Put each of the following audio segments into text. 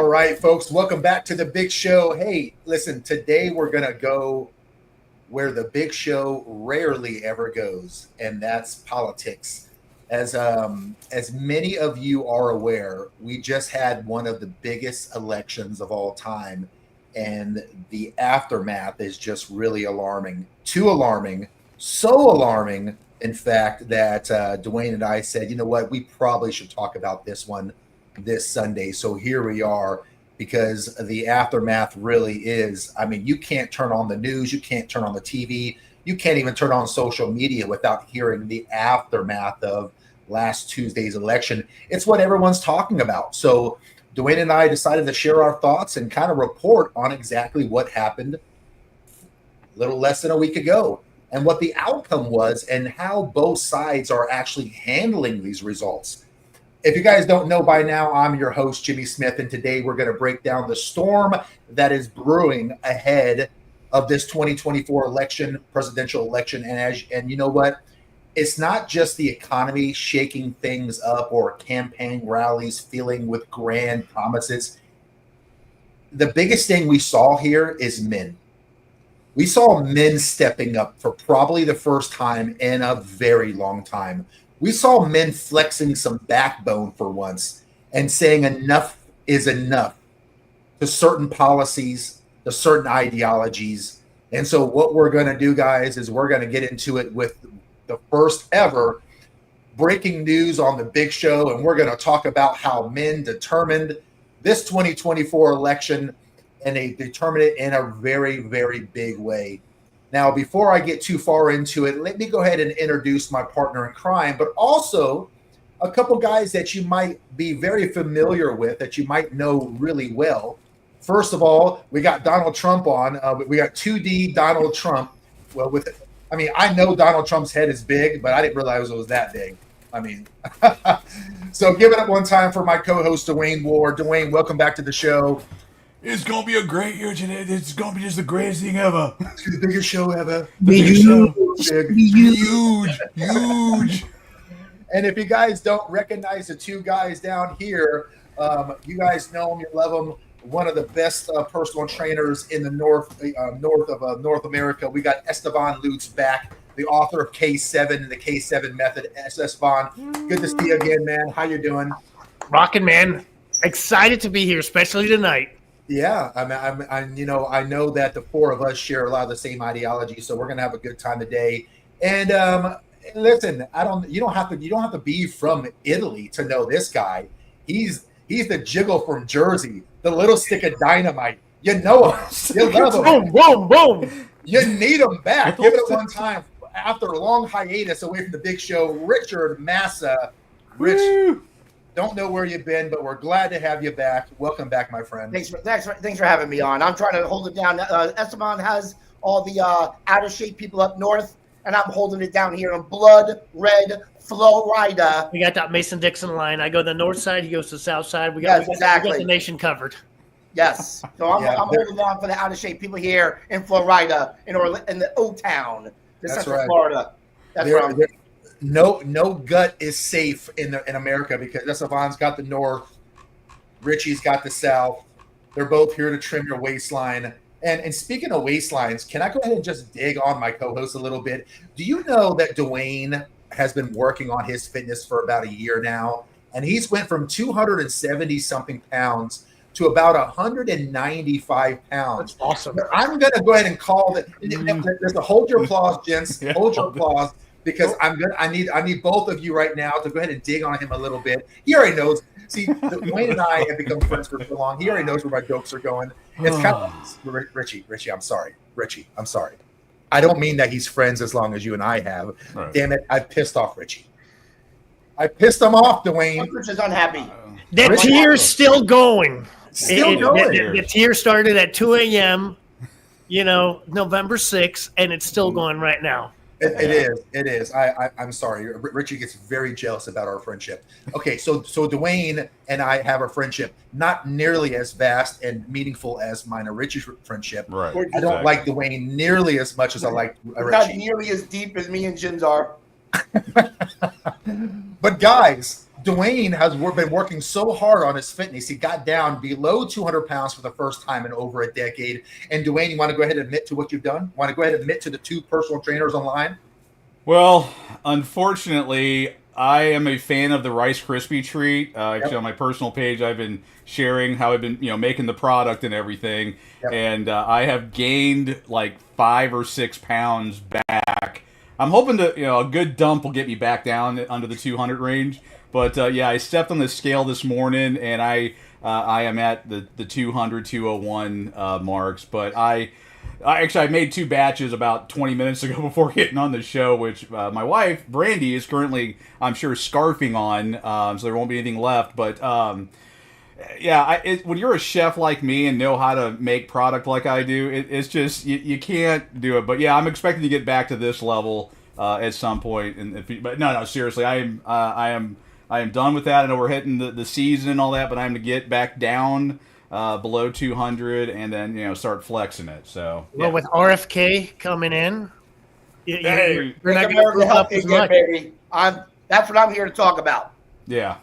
All right, folks, welcome back to the big show. Hey, listen, today we're going to go where the big show rarely ever goes, and that's politics. As many of you are aware, we just had one of the biggest elections of all time, and the aftermath is just really alarming. Too alarming, so alarming, in fact, that Dwayne and I said, you know what, we probably should talk about this one this Sunday. So here we are, because the aftermath really is, I mean, you can't turn on the news, you can't turn on the TV, you can't even turn on social media without hearing the aftermath of last Tuesday's election. It's what everyone's talking about. So Dwayne and I decided to share our thoughts and kind of report on exactly what happened a little less than a week ago and what the outcome was and how both sides are actually handling these results. If you guys don't know by now, I'm your host, Jimmy Smith, and today we're going to break down the storm that is brewing ahead of this 2024 election, presidential election. And you know what? It's not just the economy shaking things up or campaign rallies filling with grand promises. The biggest thing we saw here is men. We saw men stepping up for probably the first time in a very long time. We saw men flexing some backbone for once and saying enough is enough to certain policies, to certain ideologies. And so what we're going to do, guys, is we're going to get into it with the first ever breaking news on the big show. And we're going to talk about how men determined this 2024 election, and they determined it in a very, very big way. Now, before I get too far into it, let me go ahead and introduce my partner in crime, but also a couple guys that you might be very familiar with, that you might know really well. First of all, we got Donald Trump on. We got 2D Donald Trump. Well, I know Donald Trump's head is big, but I didn't realize it was that big. So give it up one time for my co-host, Dwayne Ward. Dwayne, welcome back to the show. It's going to be a great year today. It's going to be just the greatest thing ever. It's the biggest show ever. Huge. And if you guys don't recognize the two guys down here, you guys know them, you love them. One of the best personal trainers in the north of North America. We got Esteban Lutz back, the author of K7, the K7 method. Esteban, good to see you again, man. How you doing? Rockin', man. Excited to be here, especially tonight. Yeah, I know that the four of us share a lot of the same ideology, so we're gonna have a good time today. And listen, you don't have to be from Italy to know this guy. He's the jiggle from Jersey, the little stick of dynamite. You know him, you love him. Boom, boom. You need him back. Give it up one time after a long hiatus away from the big show. Richard Massa. Rich. Woo! Don't know where you've been, but we're glad to have you back. Welcome back, my friend. Thanks for having me on. I'm trying to hold it down. Esteban has all the out of shape people up north, and I'm holding it down here in blood red Florida. We got that Mason-Dixon line. I go to the north side, he goes to the south side. We got the nation covered. Yes. So I'm holding down for the out of shape people here in Florida, in the O-Town, Central Florida. That's right. No gut is safe in America, because Esteban's got the north, Richie's got the south. They're both here to trim your waistline. And speaking of waistlines, can I go ahead and just dig on my co-host a little bit? Do you know that Dwayne has been working on his fitness for about a year now, and he's went from 270 something pounds to about 195 pounds. That's awesome. I'm going to go ahead and call it. There's a hold your applause, gents. Hold your applause. Because I need both of you right now to go ahead and dig on him a little bit. He already knows. See, Dwayne and I have become friends for so long. He already knows where my jokes are going. It's kind of Richie. I'm sorry. Richie, I'm sorry. I don't mean that he's friends as long as you and I have. Right. Damn it, I pissed off Richie. I pissed him off, Dwayne. Richie's unhappy. The tier's still going. Still going. The tier started at 2 a.m., November 6th, and it's still going right now. It is. I'm sorry. Richie gets very jealous about our friendship. Okay, so Dwayne and I have a friendship not nearly as vast and meanful as mine and Richie's friendship. Right. I don't like Dwayne nearly as much as I like Richie. Not nearly as deep as me and Jim's are. But guys, Dwayne has been working so hard on his fitness. He got down below 200 pounds for the first time in over a decade. And Dwayne, you want to go ahead and admit to what you've done? Want to go ahead and admit to the 2 personal trainers online? Well, unfortunately, I am a fan of the Rice Krispie treat. Actually, on my personal page, I've been sharing how I've been, making the product and everything. Yep. And I have gained like 5 or 6 pounds back. I'm hoping to, a good dump will get me back down under the 200 range. But I stepped on the scale this morning, and I am at the 200, 201 marks. But I made 2 batches about 20 minutes ago before getting on the show, which my wife, Brandy, is currently, I'm sure, scarfing on, so there won't be anything left. But, when you're a chef like me and know how to make product like I do, it's just, you can't do it. But, yeah, I'm expecting to get back to this level at some point. But, no, seriously, I am done with that. I know we're hitting the season and all that, but I'm to get back down below 200 and then start flexing it. So with RFK coming in, you're not Make going to America move up healthy as again, much. baby. That's what I'm here to talk about. Yeah.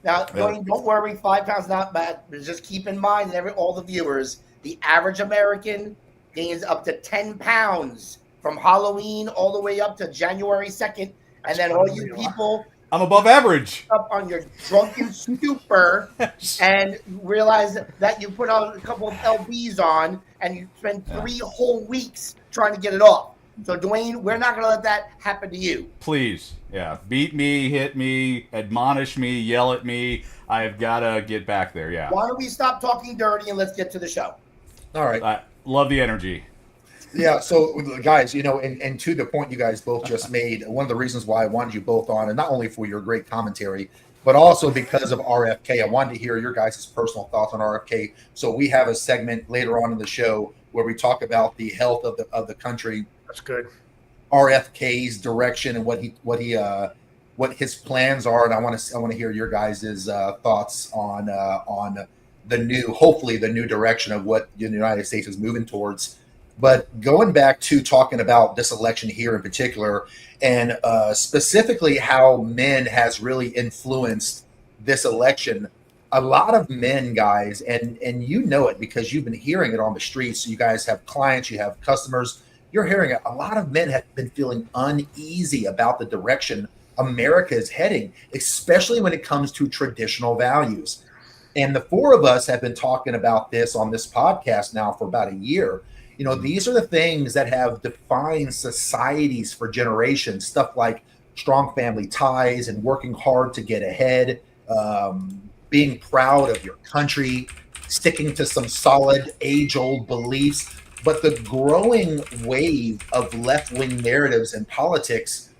Now, don't worry, 5 pounds not bad, but just keep in mind, all the viewers, the average American gains up to 10 pounds from Halloween all the way up to January 2nd. And then all you people I'm above average. up on your drunken stupor and realize that you put on a couple of LBs on and you spend 3 whole weeks trying to get it off. So, Dwayne, we're not going to let that happen to you. Please. Yeah. Beat me, hit me, admonish me, yell at me. I've got to get back there. Yeah. Why don't we stop talking dirty and let's get to the show? All right. I love the energy. Yeah, so guys, and to the point you guys both just made, one of the reasons why I wanted you both on, and not only for your great commentary, but also because of RFK. I wanted to hear your guys' personal thoughts on RFK. So we have a segment later on in the show where we talk about the health of the country. That's good. RFK's direction and what his plans are, and I want to hear your guys' thoughts on hopefully the new direction of what the United States is moving towards. But going back to talking about this election here in particular, and specifically how men has really influenced this election, a lot of men, guys, and you know it because you've been hearing it on the streets. You guys have clients, you have customers. You're hearing it. A lot of men have been feeling uneasy about the direction America is heading, especially when it comes to traditional values. And the 4 of us have been talking about this on this podcast now for about a year. These are the things that have defined societies for generations, stuff like strong family ties and working hard to get ahead, being proud of your country, sticking to some solid age-old beliefs. But the growing wave of left-wing narratives in politics,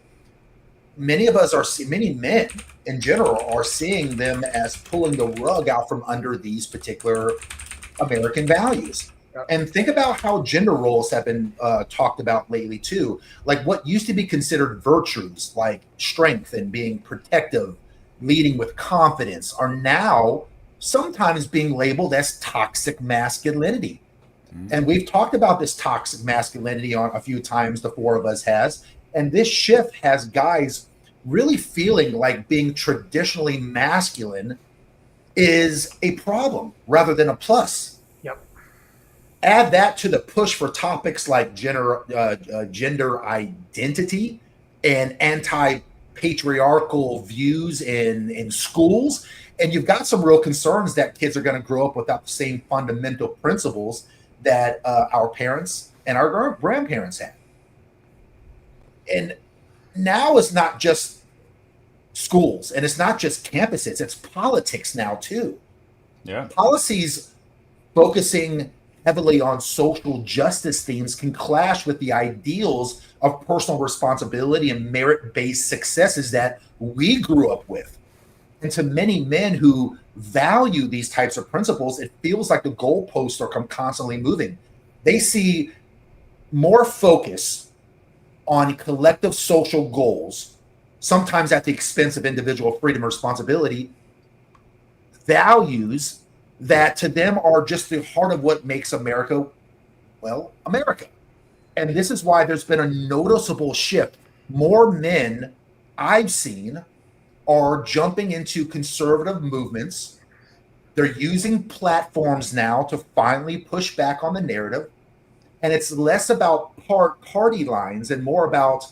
many men in general are seeing them as pulling the rug out from under these particular American values. And think about how gender roles have been talked about lately too. Like what used to be considered virtues like strength and being protective, leading with confidence, are now sometimes being labeled as toxic masculinity. Mm-hmm. And we've talked about this toxic masculinity on a few times, the 4 of us has. And this shift has guys really feeling like being traditionally masculine is a problem rather than a plus. Add that to the push for topics like gender identity and anti-patriarchal views in schools, and you've got some real concerns that kids are going to grow up without the same fundamental principles that our parents and our grandparents had. And now it's not just schools, and it's not just campuses, it's politics now too. Yeah. Policies focusing heavily on social justice themes can clash with the ideals of personal responsibility and merit-based successes that we grew up with. And to many men who value these types of principles, it feels like the goalposts are constantly moving. They see more focus on collective social goals, sometimes at the expense of individual freedom and responsibility, values that to them are just the heart of what makes America, well, America. And this is why there's been a noticeable shift. More men I've seen are jumping into conservative movements. They're using platforms now to finally push back on the narrative. And it's less about party lines and more about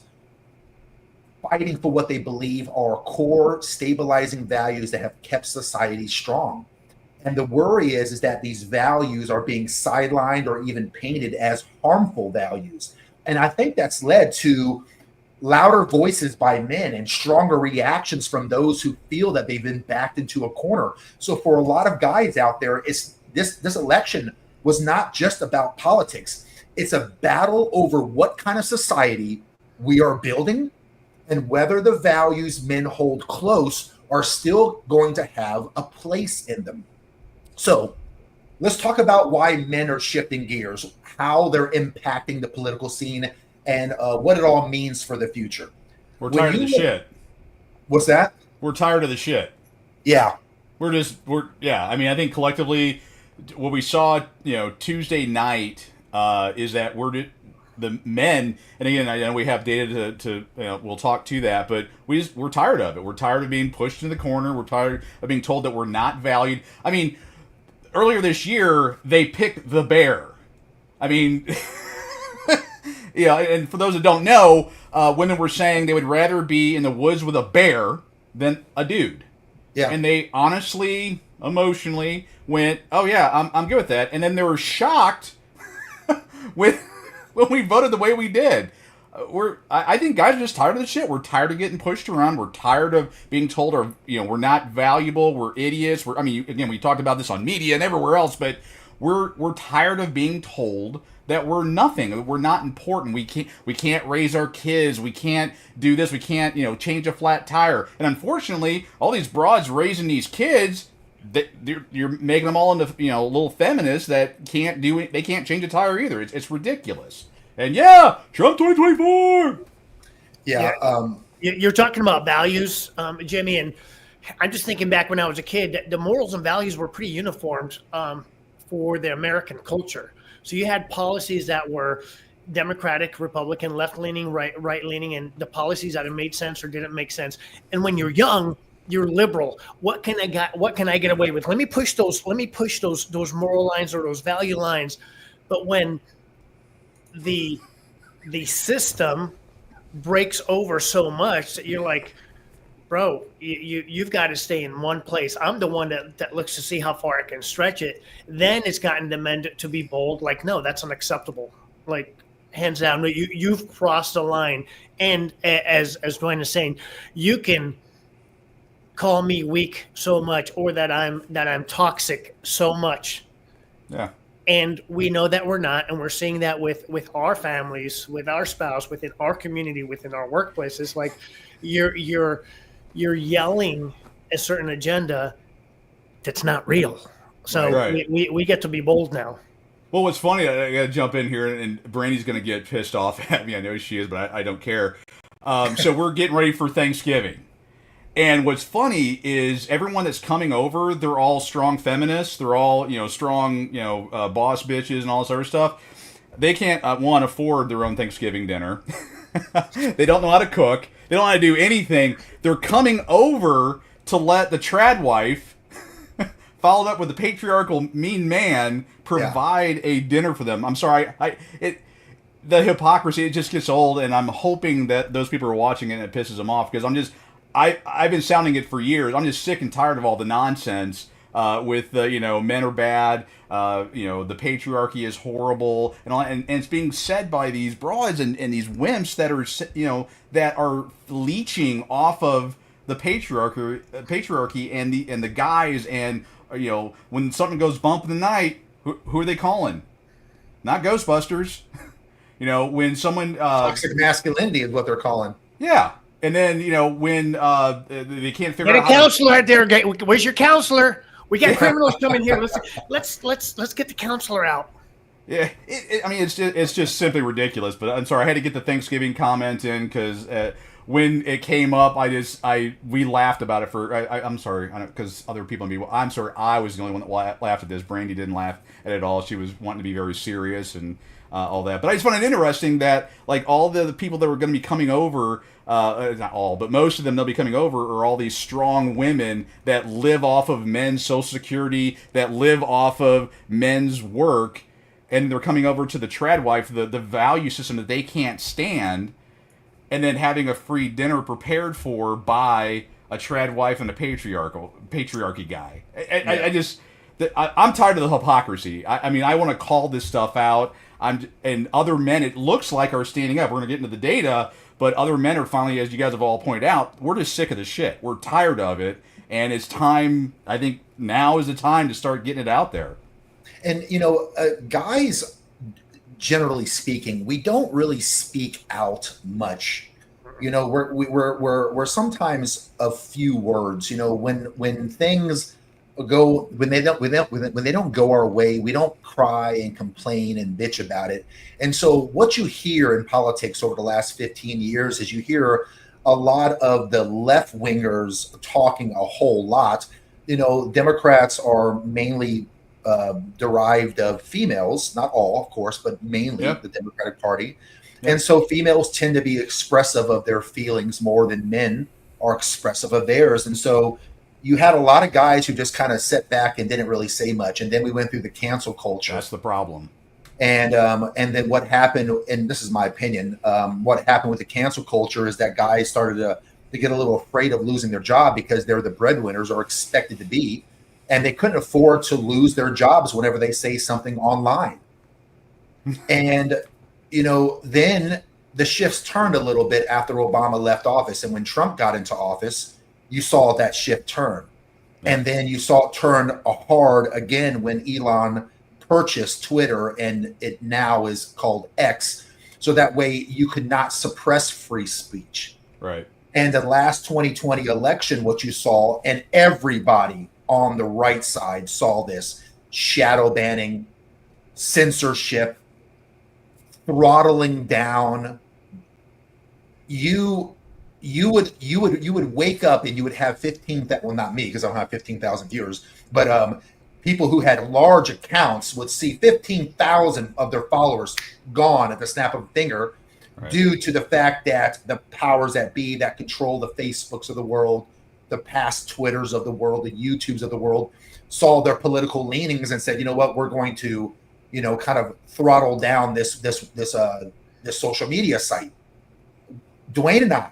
fighting for what they believe are core stabilizing values that have kept society strong. And the worry is that these values are being sidelined or even painted as harmful values. And I think that's led to louder voices by men and stronger reactions from those who feel that they've been backed into a corner. So for a lot of guys out there, it's this election was not just about politics. It's a battle over what kind of society we are building and whether the values men hold close are still going to have a place in them. So let's talk about why men are shifting gears, how they're impacting the political scene, and what it all means for the future. We're tired of the shit. What's that? We're tired of the shit. Yeah. I mean, I think collectively what we saw, Tuesday night is that the men, and again, I know we have data to we'll talk to that, but we're tired of it. We're tired of being pushed into the corner. We're tired of being told that we're not valued. I mean, earlier this year, they picked the bear. I mean, and for those that don't know, women were saying they would rather be in the woods with a bear than a dude. Yeah. And they honestly, emotionally went, oh yeah, I'm good with that. And then they were shocked when we voted the way we did. I think guys are just tired of the shit. We're tired of getting pushed around. We're tired of being told, we're not valuable. We're idiots. Again, we talked about this on media and everywhere else, but we're tired of being told that we're nothing. We're not important. We can't raise our kids. We can't do this. We can't, change a flat tire. And unfortunately, all these broads raising these kids, you're making them all into, little feminists that can't do it. They can't change a tire either. It's ridiculous. And yeah, Trump 2024. Yeah. You're talking about values, Jimmy, and I'm just thinking back when I was a kid, the morals and values were pretty uniformed for the American culture. So you had policies that were Democratic, Republican, left-leaning, right-leaning, and the policies either made sense or didn't make sense. And when you're young, you're liberal. What can I get away with? Let me push those moral lines or those value lines. But when the system breaks over so much that you're like, bro, you've got to stay in one place. I'm the one that looks to see how far I can stretch it. Then it's gotten the men to be bold. Like, no, that's unacceptable. Like, hands down, you've crossed the line. And as Dwayne is saying, you can call me weak so much, or that I'm toxic so much. Yeah. And we know that we're not, and we're seeing that with our families, with our spouse, within our community, within our workplaces. Like, you're yelling a certain agenda that's not real. So right. we get to be bold now. Well, what's funny, I got to jump in here, and Brandy's going to get pissed off at me. I know she is, but I don't care. So we're getting ready for Thanksgiving. And what's funny is everyone that's coming over, they're all strong feminists. They're all, strong, boss bitches and all this other stuff. They can't, afford their own Thanksgiving dinner. They don't know how to cook. They don't know how to do anything. They're coming over to let the trad wife, followed up with the patriarchal mean man, provide a dinner for them. I'm sorry. The hypocrisy, it just gets old, and I'm hoping that those people are watching it and it pisses them off, because I've been sounding it for years. I'm just sick and tired of all the nonsense with men are bad, the patriarchy is horrible, and all, and it's being said by these broads and these wimps that are leeching off of the patriarchy and the guys, and when something goes bump in the night, who are they calling? Not Ghostbusters. When someone toxic masculinity is what they're calling. Yeah. And then, when they can't figure out a counselor out there. Where's your counselor? We got criminals coming here. Let's get the counselor out. Yeah, it's just simply ridiculous. But I'm sorry, I had to get the Thanksgiving comment in because when it came up, we laughed about it I'm sorry, because other people I'm sorry, I was the only one that laughed at this. Brandy didn't laugh at it all. She was wanting to be very serious, and all that. But I just find it interesting that like all the people that were going to be coming over, not all, but most of them they'll be coming over are all these strong women that live off of men's Social Security, that live off of men's work, and they're coming over to the trad wife, the value system that they can't stand, and then having a free dinner prepared for by a trad wife and a patriarchy guy. I'm tired of the hypocrisy. I mean, I want to call this stuff out. And other men, it looks like, are standing up. We're going to get into the data, but other men are finally, as you guys have all pointed out, we're just sick of the shit. We're tired of it, and it's time. I think now is the time to start getting it out there. And guys, generally speaking, we don't really speak out much. We're sometimes a few words. When things go, when they don't go our way, we don't cry and complain and bitch about it. And so what you hear in politics over the last 15 years is you hear a lot of the left wingers talking a whole lot. Democrats are mainly derived of females, not all, of course, but mainly the Democratic Party. And so females tend to be expressive of their feelings more than men are expressive of theirs. And so you had a lot of guys who just kind of sat back and didn't really say much. And then we went through the cancel culture. That's the problem. And then what happened, and this is my opinion, what happened with the cancel culture is that guys started to get a little afraid of losing their job because they're the breadwinners or expected to be. And they couldn't afford to lose their jobs whenever they say something online. And then the shifts turned a little bit after Obama left office. And when Trump got into office, you saw that shift turn. And then you saw it turn hard again when Elon purchased Twitter, and it now is called X. So that way you could not suppress free speech. Right. And the last 2020 election, what you saw, and everybody on the right side saw this: shadow banning, censorship, throttling down. You would wake up and you would have 15,000, well, not me because I don't have 15,000 viewers, but people who had large accounts would see 15,000 of their followers gone at the snap of a finger, due to the fact that the powers that be that control the Facebooks of the world, the past Twitters of the world, the YouTubes of the world, saw their political leanings and said, you know what, we're going to, kind of throttle down this social media site. Dwayne and I,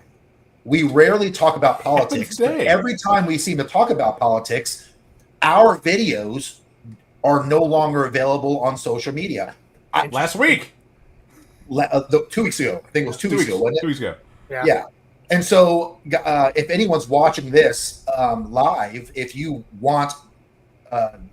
we rarely talk about politics, but every time we seem to talk about politics, our videos are no longer available on social media. Last week. 2 weeks ago. I think it was 2 weeks ago, wasn't it? 2 weeks ago. Yeah. And so if anyone's watching this live, if you want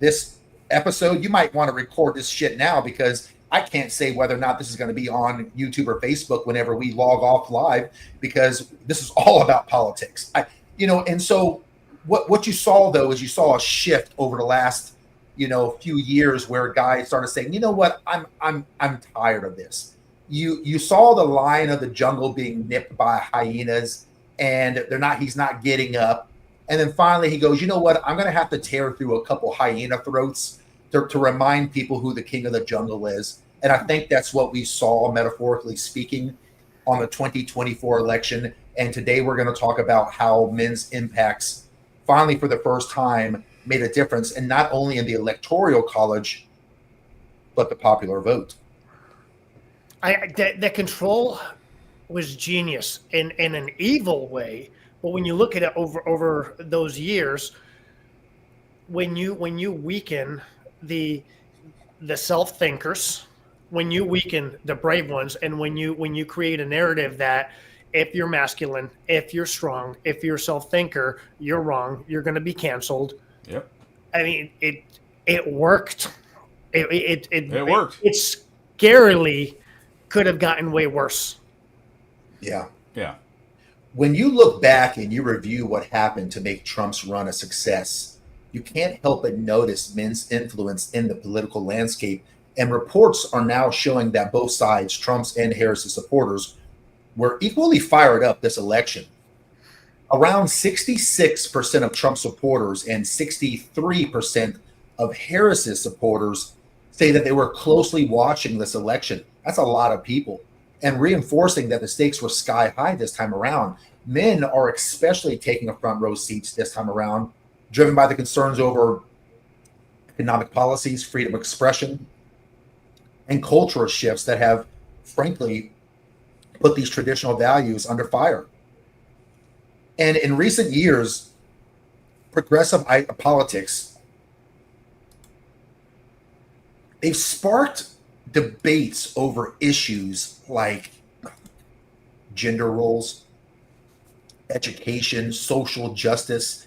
this episode, you might want to record this shit now, because I can't say whether or not this is going to be on YouTube or Facebook whenever we log off live, because this is all about politics. And so what you saw, though, is you saw a shift over the last few years where guys started saying, you know what, I'm tired of this. You saw the lion of the jungle being nipped by hyenas, and he's not getting up. And then finally he goes, you know what, I'm going to have to tear through a couple hyena throats to remind people who the king of the jungle is. And I think that's what we saw, metaphorically speaking, on the 2024 election. And today we're going to talk about how men's impacts finally, for the first time, made a difference, and not only in the electoral college, but the popular vote. The control was genius in an evil way, but when you look at it over those years, when you weaken the self thinkers, when you weaken the brave ones, and when you create a narrative that if you're masculine, if you're strong, if you're self thinker, you're wrong, you're going to be canceled. Yep. I mean, it worked. It worked. It scarily could have gotten way worse. Yeah. Yeah. When you look back and you review what happened to make Trump's run a success, you can't help but notice men's influence in the political landscape. And reports are now showing that both sides, Trump's and Harris's supporters, were equally fired up this election. Around 66% of Trump supporters and 63% of Harris's supporters say that they were closely watching this election. That's a lot of people. And reinforcing that the stakes were sky high this time around. Men are especially taking a front row seats this time around, driven by the concerns over economic policies, freedom of expression, and cultural shifts that have, frankly, put these traditional values under fire. And in recent years, progressive politics, they've sparked debates over issues like gender roles, education, social justice.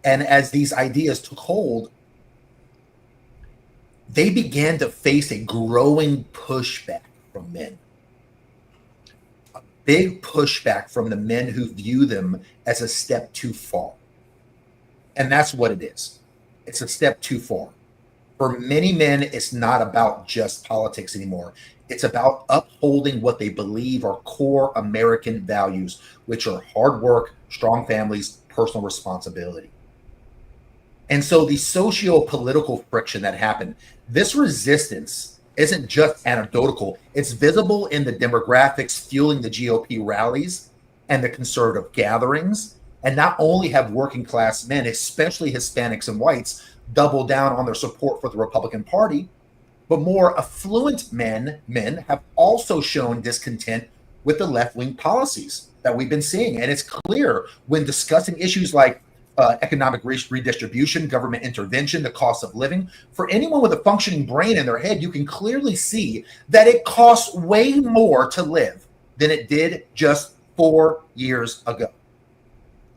And as these ideas took hold, they began to face a growing pushback from men. A big pushback from the men who view them as a step too far. And that's what it is. It's a step too far. For many men, it's not about just politics anymore. It's about upholding what they believe are core American values, which are hard work, strong families, personal responsibility. And so the socio-political friction that happened, this resistance isn't just anecdotal. It's visible in the demographics fueling the GOP rallies and the conservative gatherings. And not only have working class men, especially Hispanics and whites, doubled down on their support for the Republican Party, but more affluent men have also shown discontent with the left-wing policies that we've been seeing. And it's clear when discussing issues like economic redistribution, government intervention, the cost of living. For anyone with a functioning brain in their head, you can clearly see that it costs way more to live than it did just 4 years ago.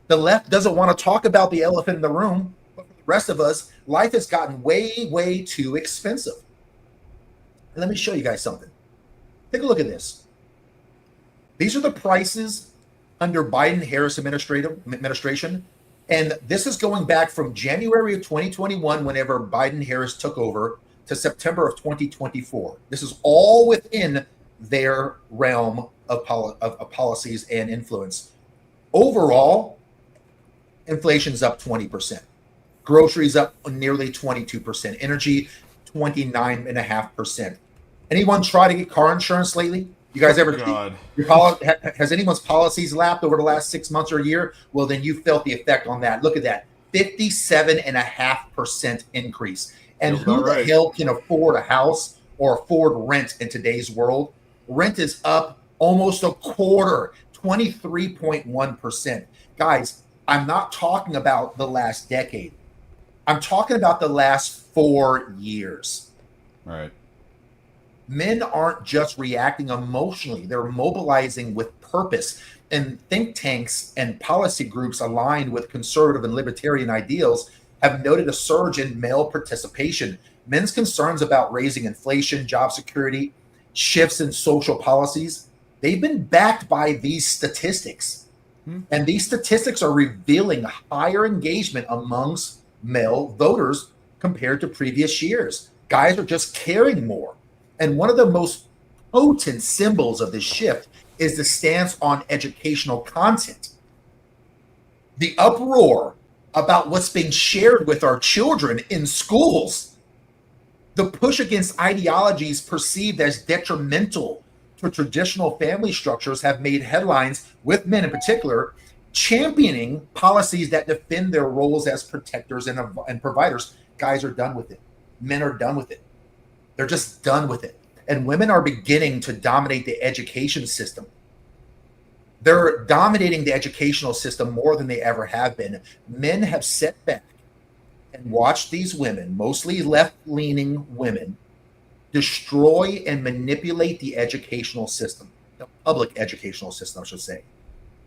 The left doesn't want to talk about the elephant in the room, but for the rest of us, life has gotten way, way too expensive. And let me show you guys something. Take a look at this. These are the prices under Biden-Harris administration. And this is going back from January of 2021, whenever Biden-Harris took over, to September of 2024. This is all within their realm of policies and influence. Overall, inflation's up 20%. Groceries up nearly 22%. Energy, 29.5%. Anyone try to get car insurance lately? You guys ever? Has anyone's policies lapsed over the last 6 months or a year? Well, then you felt the effect on that. Look at that, 57.5% increase. And who the hell can afford a house or afford rent in today's world? Rent is up almost a quarter, 23.1%. Guys, I'm not talking about the last decade. I'm talking about the last 4 years. Right. Men aren't just reacting emotionally. They're mobilizing with purpose. And think tanks and policy groups aligned with conservative and libertarian ideals have noted a surge in male participation. Men's concerns about raising inflation, job security, shifts in social policies, they've been backed by these statistics. And these statistics are revealing higher engagement amongst male voters compared to previous years. Guys are just caring more. And one of the most potent symbols of this shift is the stance on educational content. The uproar about what's being shared with our children in schools. The push against ideologies perceived as detrimental to traditional family structures have made headlines, with men in particular, championing policies that defend their roles as protectors and providers. Guys are done with it. Men are done with it. They're just done with it. And women are beginning to dominate the education system. They're dominating the educational system more than they ever have been. Men have sat back and watched these women, mostly left-leaning women, destroy and manipulate the educational system, the public educational system, I should say.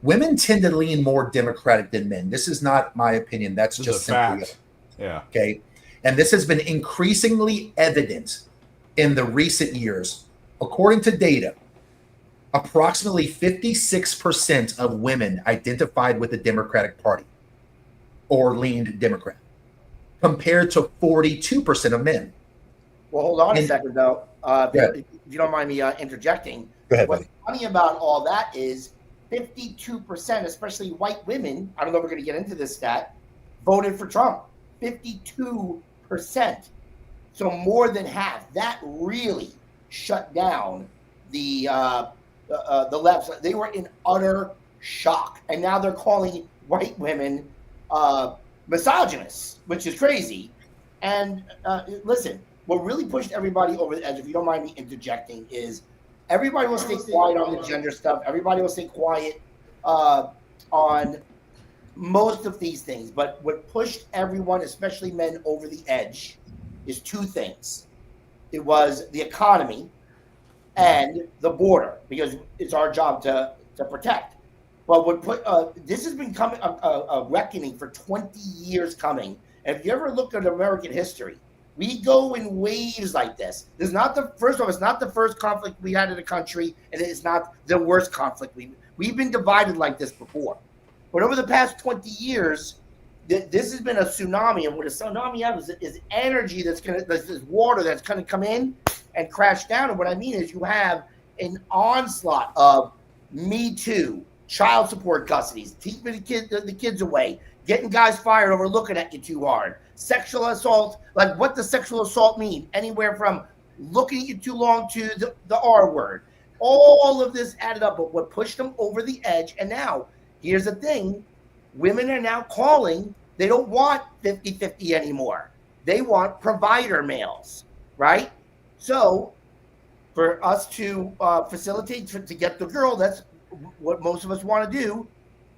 Women tend to lean more Democratic than men. This is not my opinion. That's just simply fact. Yeah. Okay. And this has been increasingly evident in the recent years. According to data, approximately 56% of women identified with the Democratic Party or leaned Democrat, compared to 42% of men. Well, hold on a second, though. If you don't mind me interjecting. Go ahead, What's buddy. funny about all that is 52%, especially white women, I don't know if we're going to get into this stat, voted for Trump. 52%. So more than half. That really shut down the left. They were in utter shock, and now they're calling white women misogynists, which is crazy. And listen, what really pushed everybody over the edge, if you don't mind me interjecting, is everybody will stay quiet on the gender stuff. Everybody will stay quiet on most of these things. But what pushed everyone, especially men, over the edge is two things. It was the economy and the border, because it's our job to protect. But what put this has been coming a reckoning for 20 years coming. And if you ever look at American history, we go in waves like this. This is not it's not the first conflict we had in the country, and it's not the worst conflict. We've been divided like this before. But over the past 20 years, this has been a tsunami, and what a tsunami is energy this water that's going to come in and crash down. And what I mean is you have an onslaught of Me Too, child support custodies, keeping the kids away, getting guys fired over looking at you too hard, sexual assault. Like, what does sexual assault mean? Anywhere from looking at you too long to the R word. All of this added up, but what pushed them over the edge. And now, here's the thing. Women are now calling. They don't want 50-50 anymore. They want provider males, right? So for us to facilitate to get the girl, that's what most of us want to do.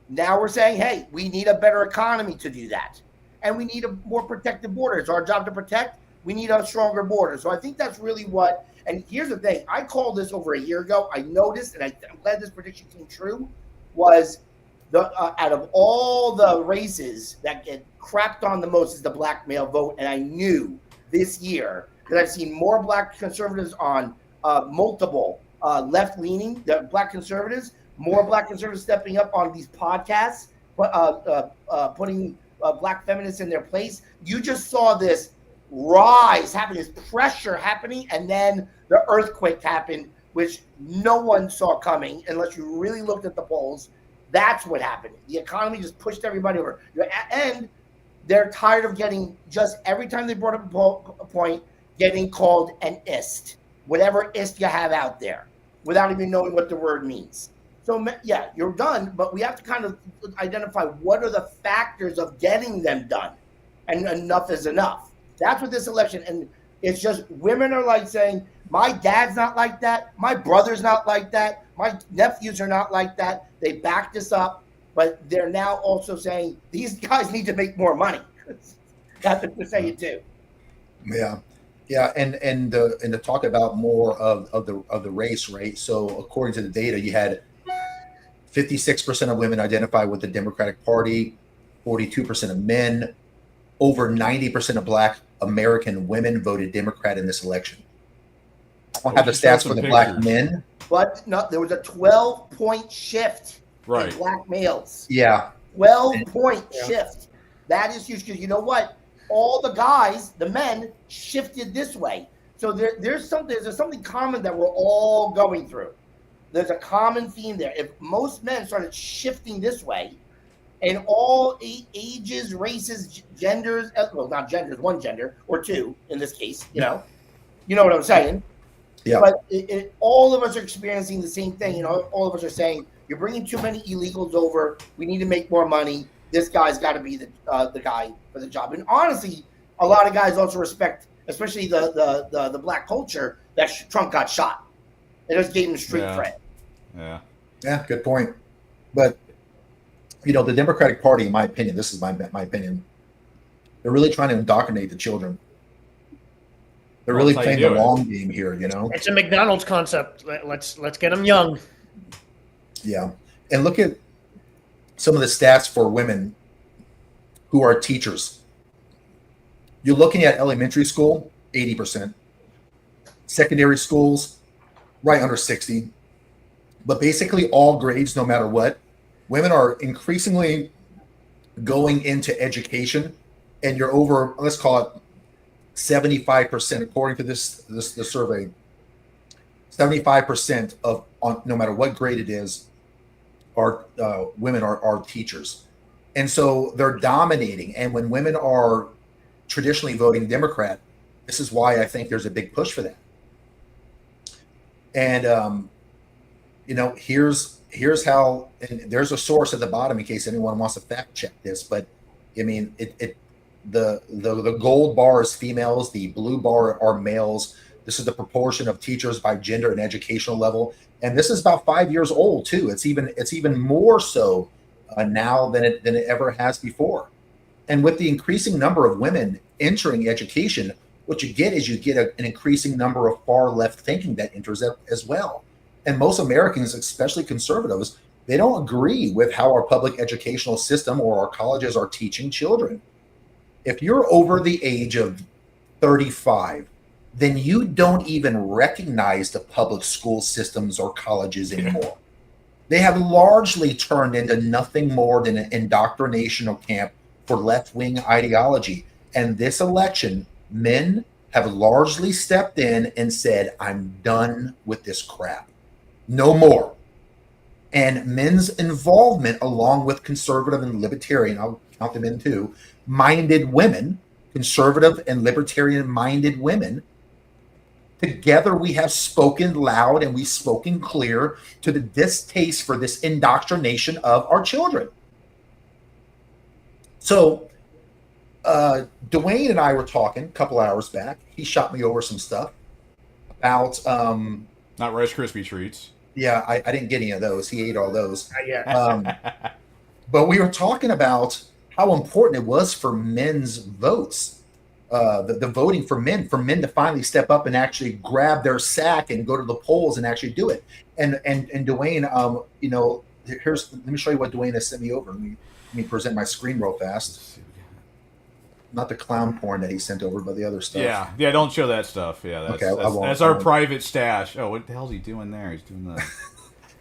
Now we're saying, hey, we need a better economy to do that. And we need a more protected border. It's our job to protect. We need a stronger border. So I think that's really what, and here's the thing. I called this over a year ago. I noticed, and I'm glad this prediction came true, was out of all the races that get crapped on the most is the black male vote. And I knew this year, because I've seen more black conservatives on multiple left-leaning, the black conservatives, more black conservatives stepping up on these podcasts, putting black feminists in their place. You just saw this rise happening, this pressure happening, and then the earthquake happened, which no one saw coming unless you really looked at the polls. That's what happened. The economy just pushed everybody over. And they're tired of getting, just every time they brought up a point, getting called an ist, whatever ist you have out there, without even knowing what the word means. So, yeah, you're done, but we have to kind of identify what are the factors of getting them done. And enough is enough. That's what this election, and it's just women are like saying, my dad's not like that. My brother's not like that. My nephews are not like that. They backed us up, but they're now also saying these guys need to make more money. That's what they're saying too. Yeah. Yeah, and to talk about more of the race, right? So according to the data, you had 56% of women identify with the Democratic Party, 42% of men, over 90% of Black American women voted Democrat in this election. I don't have the stats for the Black men, but no, there was a 12-point shift in Black males. Yeah, 12-point shift. That is huge, because you know what? All the guys, the men, shifted this way. So there's something common that we're all going through. There's a common theme there. If most men started shifting this way, and all ages, races, genders, well, not genders, one gender or two in this case, you know what I'm saying? Yeah. But all of us are experiencing the same thing. All of us are saying, you're bringing too many illegals over. We need to make more money. This guy's got to be the guy for the job. And honestly, a lot of guys also respect, especially the black culture, that Trump got shot. It just gave him street cred. Yeah, good point. But the Democratic Party, in my opinion, this is my opinion, they're really trying to indoctrinate the children. They're really playing the long game here, It's a McDonald's concept. Let's get them young. Yeah, and look at some of the stats for women who are teachers. You're looking at elementary school, 80%. Secondary schools, right under 60. But basically all grades, no matter what, women are increasingly going into education, and you're over, let's call it 75%, according to this survey. 75% of, no matter what grade it is, are women are teachers. And so they're dominating. And when women are traditionally voting Democrat, This is why I think there's a big push for that. And here's how. And there's a source at the bottom in case anyone wants to fact check this. But I mean, the gold bar is females, the blue bar are males. This is the proportion of teachers by gender and educational level, and this is about 5 years old too. It's even more so now than it ever has before. And with the increasing number of women entering education, what you get is an increasing number of far left thinking that enters it as well. And most Americans, especially conservatives, they don't agree with how our public educational system or our colleges are teaching children. If you're over the age of 35, then you don't even recognize the public school systems or colleges anymore. They have largely turned into nothing more than an indoctrinational camp for left-wing ideology. And this election, men have largely stepped in and said, I'm done with this crap. No more. And men's involvement, along with conservative and libertarian, I'll count them in too, minded women, conservative and libertarian minded women, together we have spoken loud and we've spoken clear to the distaste for this indoctrination of our children. So Dwayne and I were talking a couple hours back. He shot me over some stuff about not Rice Krispie treats. Yeah, I didn't get any of those. He ate all those. Yeah. But we were talking about how important it was for men's votes, the voting for men to finally step up and actually grab their sack and go to the polls and actually do it. And Dwayne, let me show you what Dwayne has sent me over. Let me present my screen real fast. Not the clown porn that he sent over, but the other stuff. Yeah, don't show that stuff. Yeah, that's our private stash. Oh, what the hell's he doing there? He's doing the.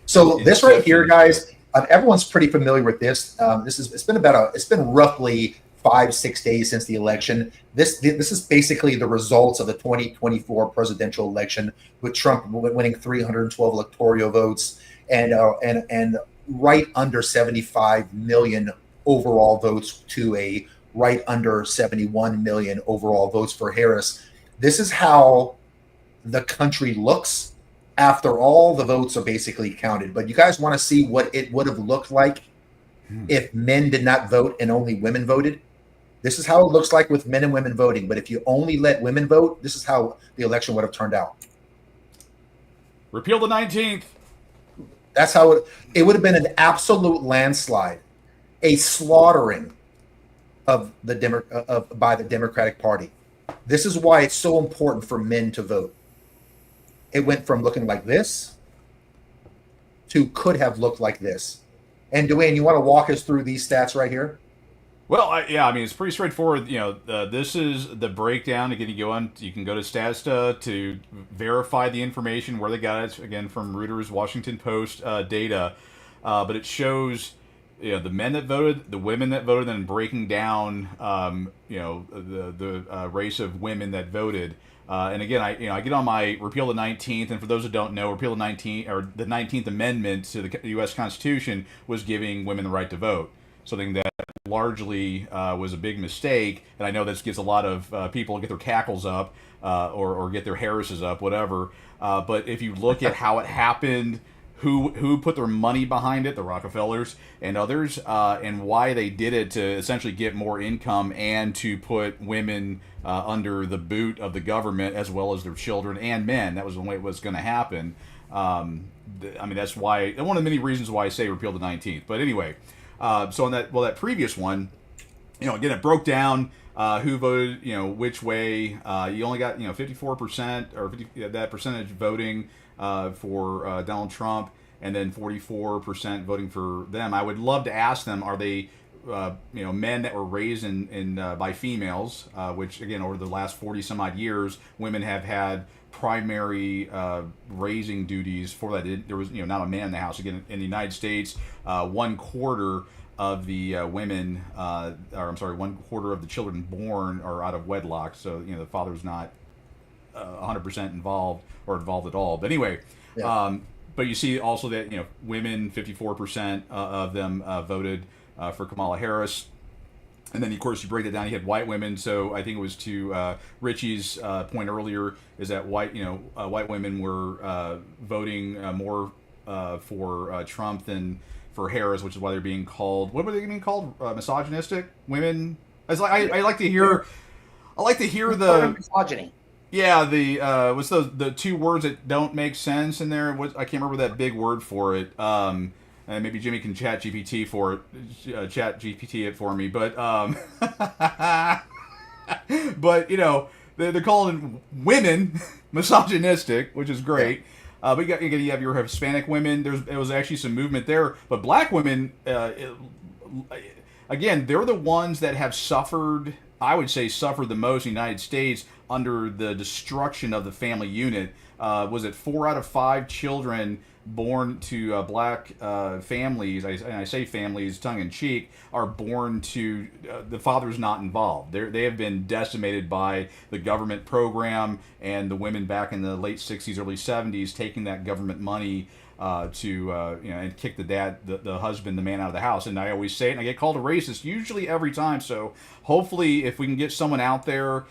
So this right here, guys, everyone's pretty familiar with this. It's been roughly 5-6 days since the election. This is basically the results of the 2024 presidential election, with Trump winning 312 electoral votes and right under 75 million overall votes to a right under 71 million overall votes for Harris. This is how the country looks after all the votes are basically counted. But you guys want to see what it would have looked like if men did not vote and only women voted? This is how it looks like with men and women voting. But if you only let women vote, this is how the election would have turned out. Repeal the 19th. That's how it would have been an absolute landslide, a slaughtering of by the Democratic Party. This is why it's so important for men to vote. It went from looking like this to could have looked like this. And Dwayne, you want to walk us through these stats right here? Well, it's pretty straightforward. This is the breakdown. Again, you can go to Statista to verify the information where they got it. Again, from Reuters, Washington Post data, but it shows the men that voted, the women that voted, and breaking down the race of women that voted. And again, I get on my repeal the 19th, and for those who don't know, repeal the 19th or the 19th Amendment to the U.S. Constitution was giving women the right to vote, something that largely was a big mistake. And I know this gets a lot of people get their cackles up or get their Harrises up, whatever. But if you look at how it happened, who put their money behind it, the Rockefellers and others, and why they did it to essentially get more income and to put women under the boot of the government as well as their children and men. That was the way it was going to happen. That's why, one of the many reasons why I say repeal the 19th. But anyway, so on that previous one, again, it broke down who voted, which way. You only got 54% or 50, that percentage voting for Donald Trump, and then 44% voting for them. I would love to ask them, are they men that were raised in by females, which again over the last 40 some odd years, women have had primary raising duties for that. There was not a man in the house. Again, in the United States, 1/4 of the women, one quarter of the children born are out of wedlock. So the father's not 100% involved or involved at all. But anyway, yeah. But you see also that women, 54% of them voted for Kamala Harris. And then, of course, you break it down. You had white women. So I think it was to Richie's point earlier is that white women were voting more for Trump than for Harris, which is why they're being called. What were they being called? Misogynistic women. I like to hear. I like to hear the misogyny. Yeah, what's the two words that don't make sense in there? I can't remember that big word for it. And maybe Jimmy can chat GPT for it, chat GPT it for me. But but they're calling women misogynistic, which is great. But you have your Hispanic women. There was actually some movement there, but black women, again, they're the ones that have suffered. I would say suffered the most in the United States under the destruction of the family unit. Was it 4 out of 5 children born to black families, and I say families tongue in cheek, are born to the father's not involved. They have been decimated by the government program and the women back in the late 60s, early 70s taking that government money and kick the husband, the man out of the house. And I always say it, and I get called a racist usually every time. So hopefully, if we can get someone out there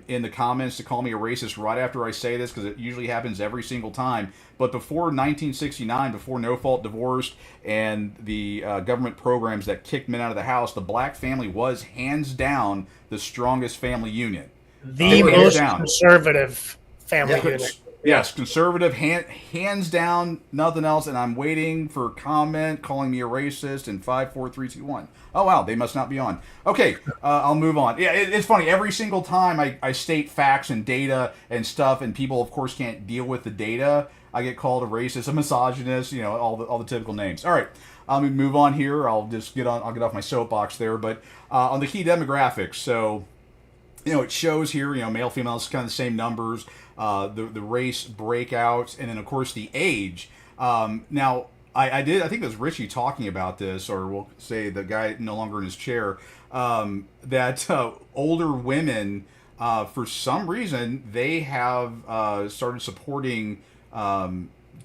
in the comments to call me a racist right after I say this, because it usually happens every single time. But before 1969, before no-fault divorce and the government programs that kicked men out of the house, the black family was hands down the strongest family unit. The most conservative family unit. Yes, conservative, hands down, nothing else. And I'm waiting for a comment calling me a racist in 5, 4, 3, 2, 1. Oh, wow, they must not be on. Okay, I'll move on. Yeah, it's funny. Every single time I state facts and data and stuff, and people, of course, can't deal with the data, I get called a racist, a misogynist, all the typical names. All right, I'll move on here. I'll get off my soapbox there. But on the key demographics, so it shows here, male, female, it's kind of the same numbers. The race breakout, and then of course the age. Now I think it was Richie talking about this, or we'll say the guy no longer in his chair, that older women, for some reason, they have started supporting.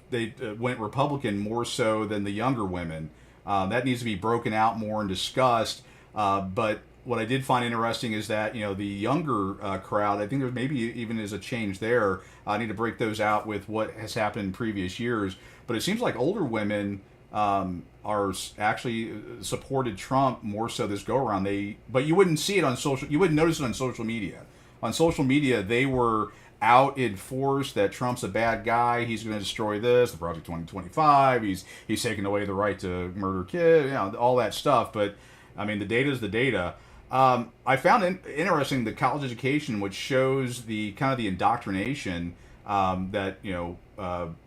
They went Republican more so than the younger women. That needs to be broken out more and discussed. But what I did find interesting is that the younger crowd, I think there maybe even is a change there. I need to break those out with what has happened in previous years. But it seems like older women are actually supported Trump more so this go around. But you wouldn't see it on social. You wouldn't notice it on social media. On social media, they were out in force that Trump's a bad guy. He's going to destroy this, the Project 2025. He's taking away the right to murder kids. All that stuff. But I mean, the data is the data. I found it interesting the college education, which shows the kind of the indoctrination that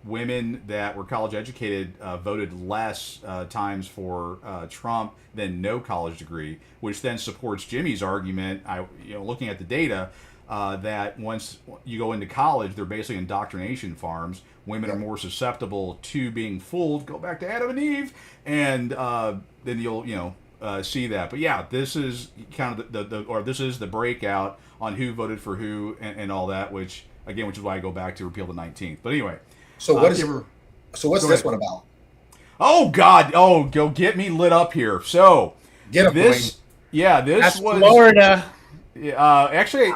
women that were college educated voted less times for Trump than no college degree, which then supports Jimmy's argument. Looking at the data, that once you go into college, they're basically indoctrination farms. Women are more susceptible to being fooled. Go back to Adam and Eve, and then you'll see that. But yeah, this is kind of this is the breakout on who voted for who and all that, which is why I go back to repeal the 19th. But anyway, so what's this one about? Oh God! Oh, go get me lit up here. So get this. Yeah, this That's was Florida. Actually,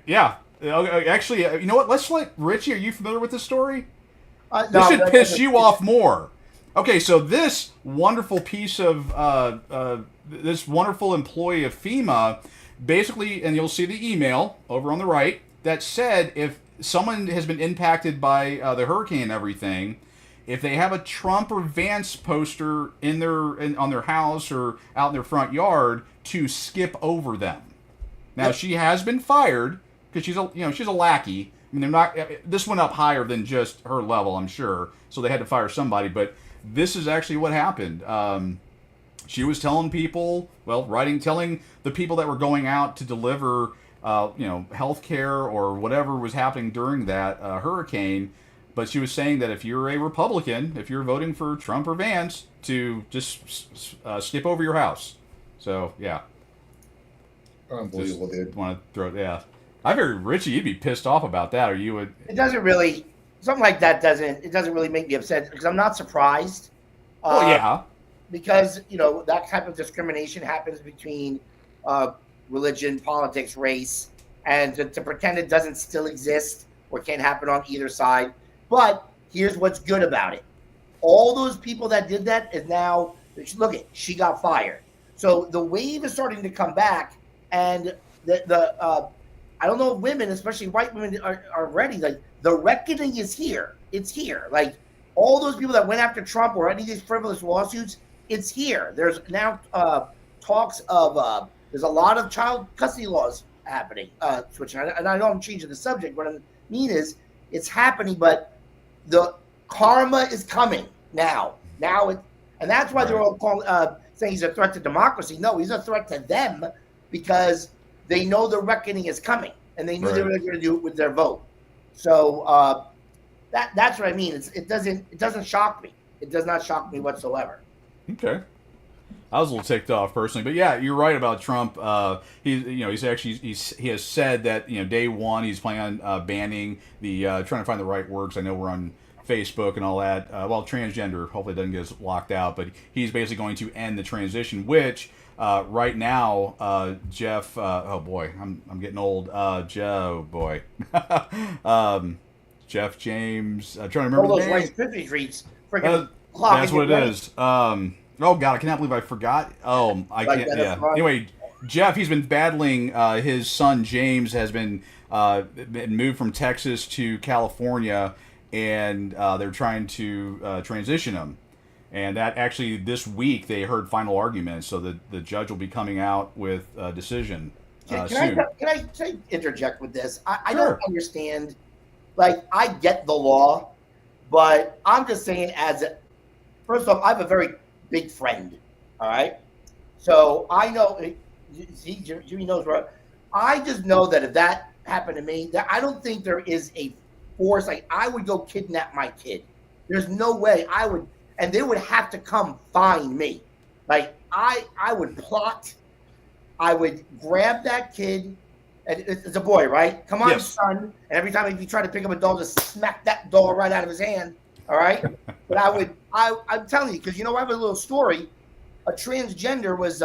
you know what? Let's let Richie. Are you familiar with this story? This should piss you off more. Okay, so this wonderful piece of this wonderful employee of FEMA, basically, and you'll see the email over on the right that said if someone has been impacted by the hurricane and everything, if they have a Trump or Vance poster on their house or out in their front yard, to skip over them. Now she has been fired because she's a lackey. I mean, they're not. This went up higher than just her level, I'm sure. So they had to fire somebody, but this is actually what happened. She was telling people, telling the people that were going out to deliver, health care or whatever was happening during that hurricane. But she was saying that if you're a Republican, if you're voting for Trump or Vance, to just skip over your house. So, yeah. Unbelievable, dude. Want to throw it, yeah. I figured Richie, you'd be pissed off about that, or you would. It doesn't really, something like that doesn't really make me upset because I'm not surprised. Yeah. Because, that type of discrimination happens between religion, politics, race, and to pretend it doesn't still exist or can't happen on either side. But here's what's good about it. All those people that did that is now, look at, she got fired. So the wave is starting to come back, and I don't know if women, especially white women, are ready. Like, the reckoning is here. It's here. Like, all those people that went after Trump or any of these frivolous lawsuits, it's here. There's now talks of there's a lot of child custody laws happening, switching. And I know I'm changing the subject. What I mean is, it's happening, but the karma is coming now. And that's why they're all saying he's a threat to democracy. No, he's a threat to them because they know the reckoning is coming, and they knew they were going to do it with their vote. So that's what I mean. It doesn't shock me. It does not shock me whatsoever. Okay. I was a little ticked off personally, but yeah, you're right about Trump. He has said that day one he's planning on banning the trying to find the right words. I know we're on Facebook and all that. Transgender hopefully doesn't get us locked out, but he's basically going to end the transition. Which right now, Jeff. Oh boy, I'm getting old. Joe boy. Jeff James. I'm trying to remember all the those name. Rice Krispie treats. Freaking That's what it is. Oh God, I cannot believe I forgot. Oh, I can't. Yeah. Anyway, Jeff, he's been battling. His son James has been moved from Texas to California, and they're trying to transition him. And that actually this week they heard final arguments, so the judge will be coming out with a decision soon. Can I interject with this? I Sure. don't understand. Like, I get the law, but I'm just saying, first off, I have a very big friend. All right, so I know. See, Jimmy knows where. I just know that if that happened to me, that I don't think there is a force. Like, I would go kidnap my kid. There's no way I would, and they would have to come find me. Like, I would plot. I would grab that kid. And it's a boy, right? Come on, yes. Son. And every time if you try to pick up a doll, just smack that doll right out of his hand. All right. But I'm telling you, because I have a little story. A transgender was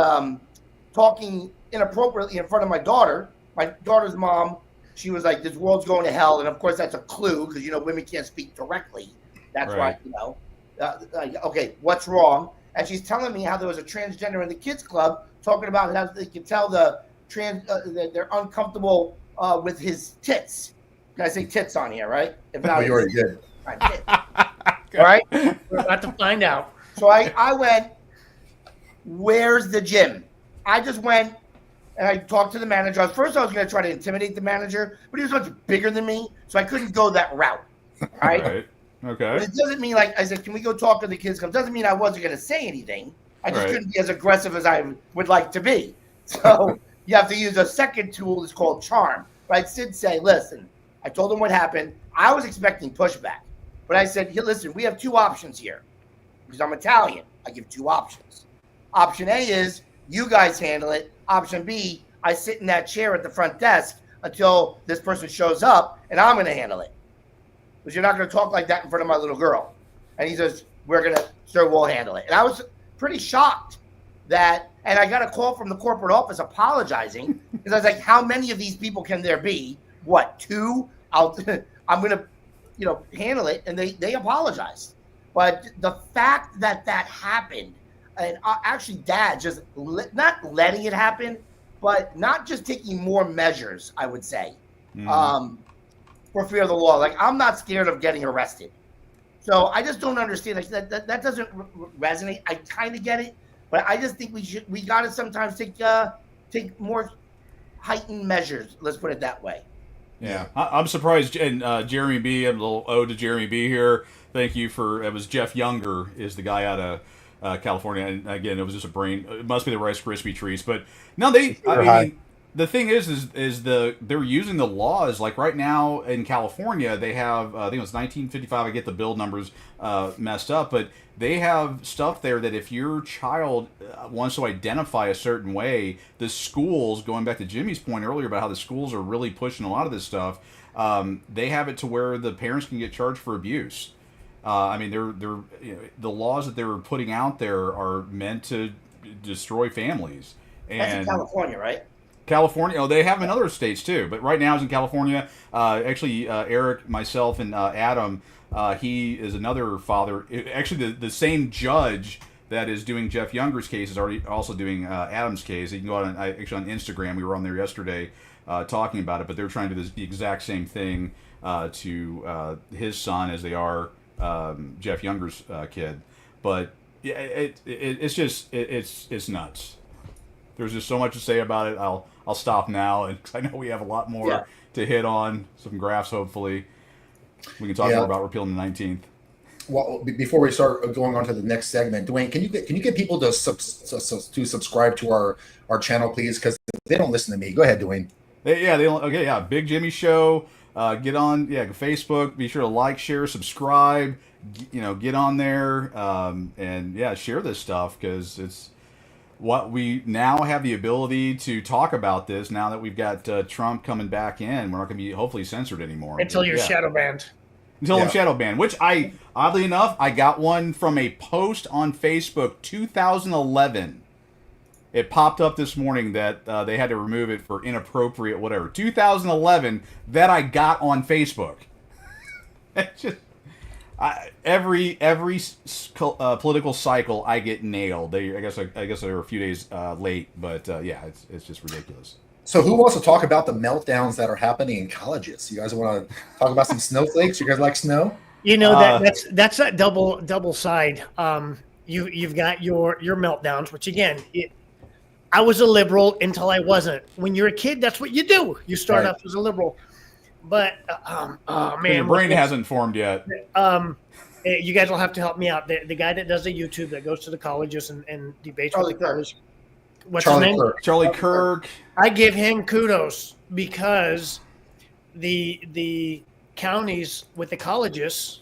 talking inappropriately in front of my daughter. My daughter's mom, she was like, "This world's going to hell," and of course that's a clue because women can't speak directly. That's right. why okay, what's wrong? And she's telling me how there was a transgender in the kids club talking about how they could tell that they're uncomfortable with his tits. Can I say tits on here, right? If not, you already did. Right, tits. All right. We're about to find out. So I went, where's the gym? I just went and I talked to the manager. First, I was going to try to intimidate the manager, but he was much bigger than me, so I couldn't go that route. All right. Right. Okay. But it doesn't mean, like I said, can we go talk to the kids? It doesn't mean I wasn't going to say anything. I just couldn't be as aggressive as I would like to be. So you have to use a second tool. It's called charm. But I did say, listen, I told them what happened. I was expecting pushback. But I said, hey, listen, we have two options here. Because I'm Italian, I give two options. Option A is you guys handle it. Option B, I sit in that chair at the front desk until this person shows up, and I'm going to handle it. Because you're not going to talk like that in front of my little girl. And he says, sir, we'll handle it. And I was pretty shocked that, and I got a call from the corporate office apologizing because I was like, how many of these people can there be? What, two? I'm going to, handle it. And they apologized. But the fact that happened, and actually Dad just not letting it happen, but not just taking more measures, I would say, for fear of the law. Like, I'm not scared of getting arrested. So I just don't understand. Like, that doesn't resonate. I kind of get it, but I just think we got to sometimes take more heightened measures. Let's put it that way. Yeah, I'm surprised. And Jeremy B, a little ode to Jeremy B here. Thank you it was Jeff Younger is the guy out of California. And again, it was just it must be the Rice Krispie treats. But no, I mean, the thing is they're using the laws. Like right now in California, they have, I think it was 1955. I get the bill numbers messed up, but they have stuff there that if your child wants to identify a certain way, the schools, going back to Jimmy's point earlier about how the schools are really pushing a lot of this stuff, they have it to where the parents can get charged for abuse. I mean, the laws that they're putting out there are meant to destroy families. And that's in California, right? California. Oh, they have them in other states too, but right now it's in California. Actually, Eric, myself, and Adam. He is another father. Actually, the same judge that is doing Jeff Younger's case is already also doing Adam's case. You can go on actually on Instagram. We were on there yesterday talking about it, but they're trying to do the exact same thing to his son as they are Jeff Younger's kid. But yeah, it's just it's nuts. There's just so much to say about it. I'll stop now, and I know we have a lot more to hit on. Some graphs, hopefully. We can talk more about repealing the 19th. Well, before we start going on to the next segment, Dwayne, can you get people to subscribe to our channel, please? Because they don't listen to me. Go ahead, Dwayne. Big Jimmy Show. Get on, Facebook. Be sure to like, share, subscribe. Get on there, and share this stuff because it's what we now have the ability to talk about this now that we've got Trump coming back in. We're not going to be hopefully censored anymore. Until you're shadow banned. Until I'm shadow banned, which oddly enough, I got one from a post on Facebook 2011. It popped up this morning that they had to remove it for inappropriate whatever. 2011 that I got on Facebook. It's just every political cycle I get nailed. I guess they were a few days late, but it's just ridiculous. So who wants to talk about the meltdowns that are happening in colleges? You guys want to talk about some snowflakes? You guys like snow? That's that double side. You've got your meltdowns, which again, I was a liberal until I wasn't. When you're a kid, that's what you do. You start off as a liberal. But your brain hasn't formed yet. You guys will have to help me out. The guy that does the YouTube that goes to the colleges and debates with the college. What's his name? Charlie Kirk. I give him kudos because the counties with the colleges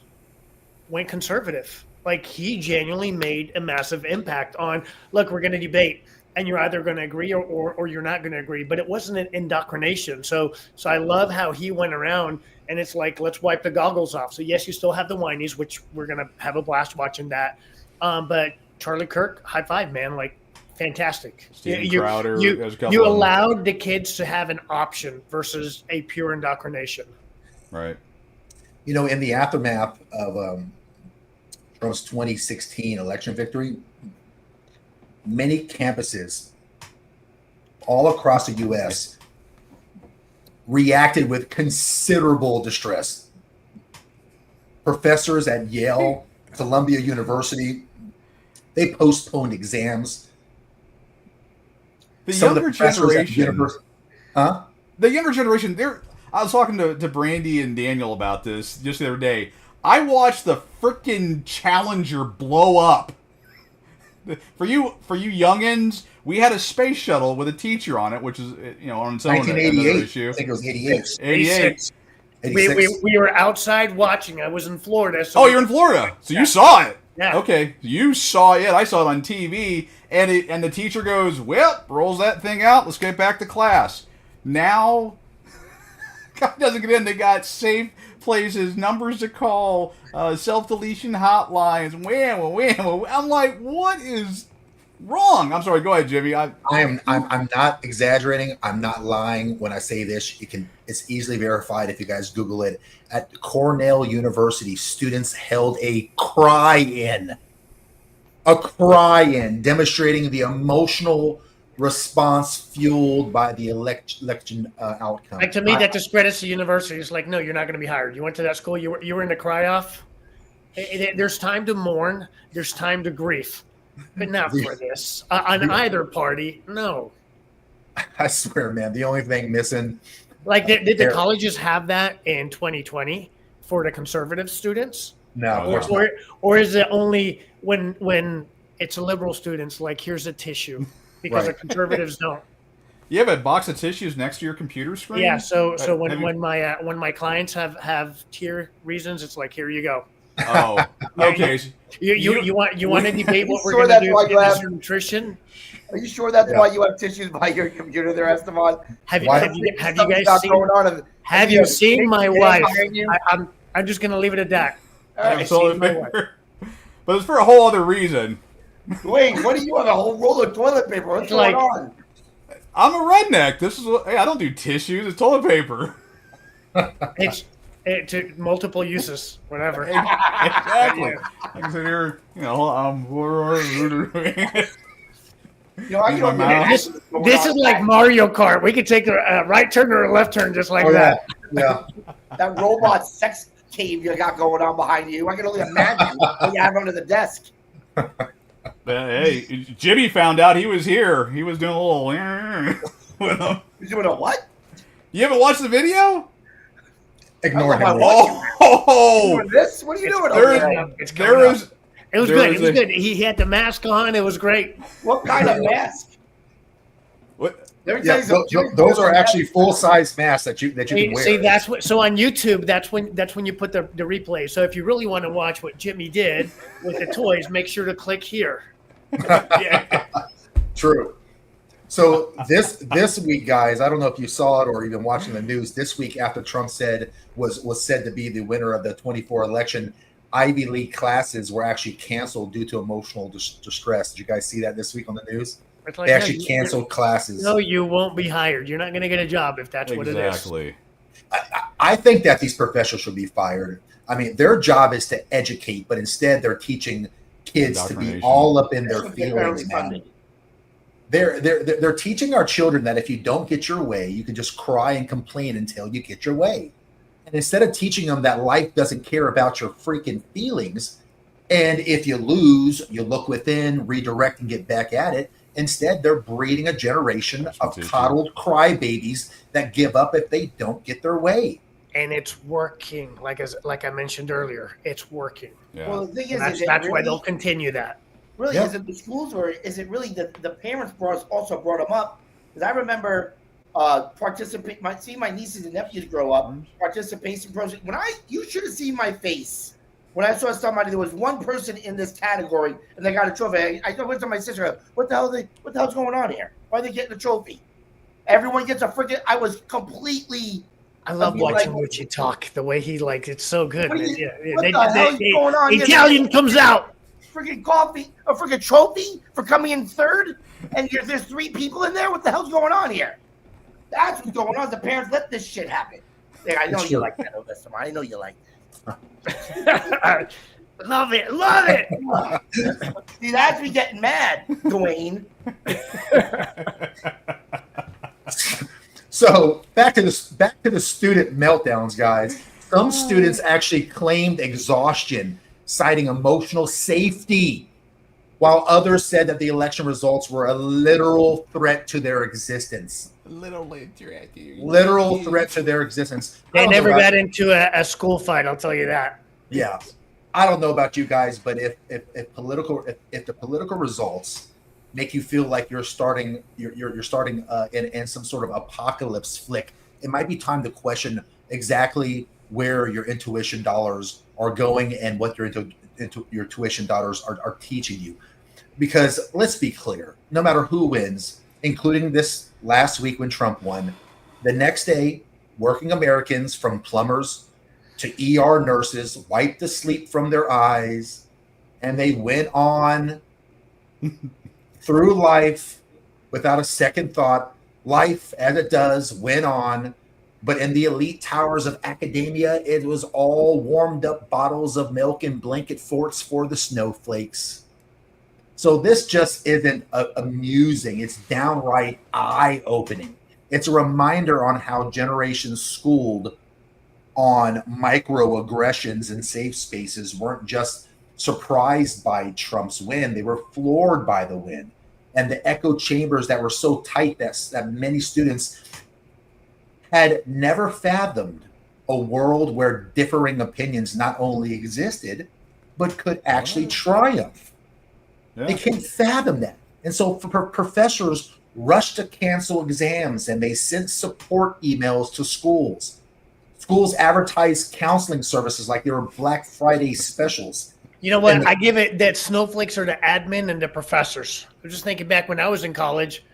went conservative. Like he genuinely made a massive impact on. Look, we're going to debate. And you're either going to agree or you're not going to agree. But it wasn't an indoctrination. So I love how he went around and it's like, let's wipe the goggles off. So, yes, you still have the whinies, which we're going to have a blast watching that. But Charlie Kirk, high five, man. Like, fantastic. Steven Crowder. You allowed the kids to have an option versus a pure indoctrination. Right. In the aftermath of Trump's 2016 election victory, many campuses all across the U.S. reacted with considerable distress. Professors at Yale, Columbia University, they postponed exams. The younger generation, The younger generation, I was talking to Brandy and Daniel about this just the other day. I watched the freaking Challenger blow up. For you youngins, we had a space shuttle with a teacher on it, which is on its own 1988 issue. I think it was 88. 88. 86. We were outside watching. I was in Florida. So you're in Florida, so you saw it. Yeah. Okay, you saw it. I saw it on TV, and the teacher goes, "Well, rolls that thing out. Let's get back to class." Now, God doesn't get in. They got safe places, numbers to call, self-deletion hotlines. Wham. I'm like, what is wrong? I'm sorry. Go ahead, Jimmy. I'm not exaggerating. I'm not lying when I say this. It's easily verified if you guys Google it. At Cornell University, students held a cry-in, demonstrating the emotional response fueled by the election outcome. Like to me, that discredits the university. It's like, no, you're not going to be hired. You went to that school. You were in the cry-off. There's time to mourn. There's time to grief, but not for this on either party. No. I swear, man. The only thing missing. Like, did the colleges have that in 2020 for the conservative students? No. Or is it only when it's liberal students? Like, here's a tissue. Because the conservatives don't. You have a box of tissues next to your computer screen? Yeah, so when my clients have tier reasons, it's like, here you go. Oh, okay. You want to debate what we're sure going to do with for nutrition? Are you sure that's why you have tissues by your computer there, Esteban? Have you guys seen my wife? I'm just going to leave it at that. But it's for a whole other reason. Wait, what do you have? A whole roll of toilet paper? What's going on? I'm a redneck. This is what, hey, I don't do tissues. It's toilet paper. It's to multiple uses, whatever. Exactly. I can sit here, You know, I Use can my mouth. This is like Mario Kart. We could take a right turn or a left turn just like that. Yeah. that robot sex cave you got going on behind you. I can only imagine what you have under the desk. Hey, Jimmy found out he was here. He was doing a little with him. You're doing a what? You haven't watched the video? Ignore him. Oh, Doing this? What are you doing there over is, there? there is. It was There good. was It was a- good. He had the mask on. It was great. What kind of mask? What? Let me tell Yeah, you something. those are actually full-size masks that you can wear. See, that's what. So on YouTube, that's when you put the replay. So if you really want to watch what Jimmy did with the toys, make sure to click here. Yeah. True. So this week, guys, I don't know if you saw it or even watching the news. This week, after Trump was said to be the winner of the 24 election, Ivy League classes were actually canceled due to emotional distress. Did you guys see that this week on the news? It's like, They no, actually canceled classes. No, you won't be hired. You're not going to get a job if that's what it is. Exactly. I think that these professionals should be fired. I mean, their job is to educate, but instead they're teaching kids to be Indoctrination. all up in their Should get fairly feelings, man. funded. They're teaching our children that if you don't get your way, you can just cry and complain until you get your way. And instead of teaching them that life doesn't care about your freaking feelings, and if you lose, you look within, redirect, and get back at it. Instead, they're breeding a generation of coddled crybabies that give up if they don't get their way. And it's working. Like I mentioned earlier, it's working. Yeah. Well, the thing is, And that's is it why really- they'll continue that. Really, Yeah. is it the schools or is it really the parents also brought them up? Because I remember my nieces and nephews grow up, participation project. You should have seen my face when I saw somebody. There was one person in this category and they got a trophy. I went to my sister. What the hell's going on here? Why are they getting a trophy? Everyone gets a freaking. I was completely. I love mean, watching like- Richie talk. The way he it's so good. What man. is- Yeah, what the hell is going on here? Italian comes out. Freaking coffee, a freaking trophy for coming in third, and there's 3 people in there. What the hell's going on here? That's what's going on. The parents let this shit happen. Yeah, I know It's you true. like that, Alyssa. I know you like that. Love it. Love it. See, that's me getting mad, Dwayne. So back to the student meltdowns, guys. Some students actually claimed exhaustion, citing emotional safety, while others said that the election results were a literal threat to their existence. Literal threat to their existence. I They don't know never about- got into a school fight. I'll tell you that. Yeah, I don't know about you guys, but if the political results make you feel like you're starting in some sort of apocalypse flick, it might be time to question exactly where your intuition dollars are going and what your tuition dollars are teaching you. Because let's be clear, no matter who wins, including this last week when Trump won, the next day, working Americans from plumbers to ER nurses wiped the sleep from their eyes, and they went on through life without a second thought. Life, as it does, went on. But in the elite towers of academia, it was all warmed up bottles of milk and blanket forts for the snowflakes. So this just isn't amusing. It's downright eye-opening. It's a reminder on how generations schooled on microaggressions in safe spaces weren't just surprised by Trump's win. They were floored by the win. And the echo chambers that were so tight that many students had never fathomed a world where differing opinions not only existed, but could actually triumph. Yeah. They can't fathom that. And so professors rushed to cancel exams and they sent support emails to schools. Schools advertised counseling services like they were Black Friday specials. You know what? And- I give it that snowflakes are the admin and the professors. I'm just thinking back when I was in college.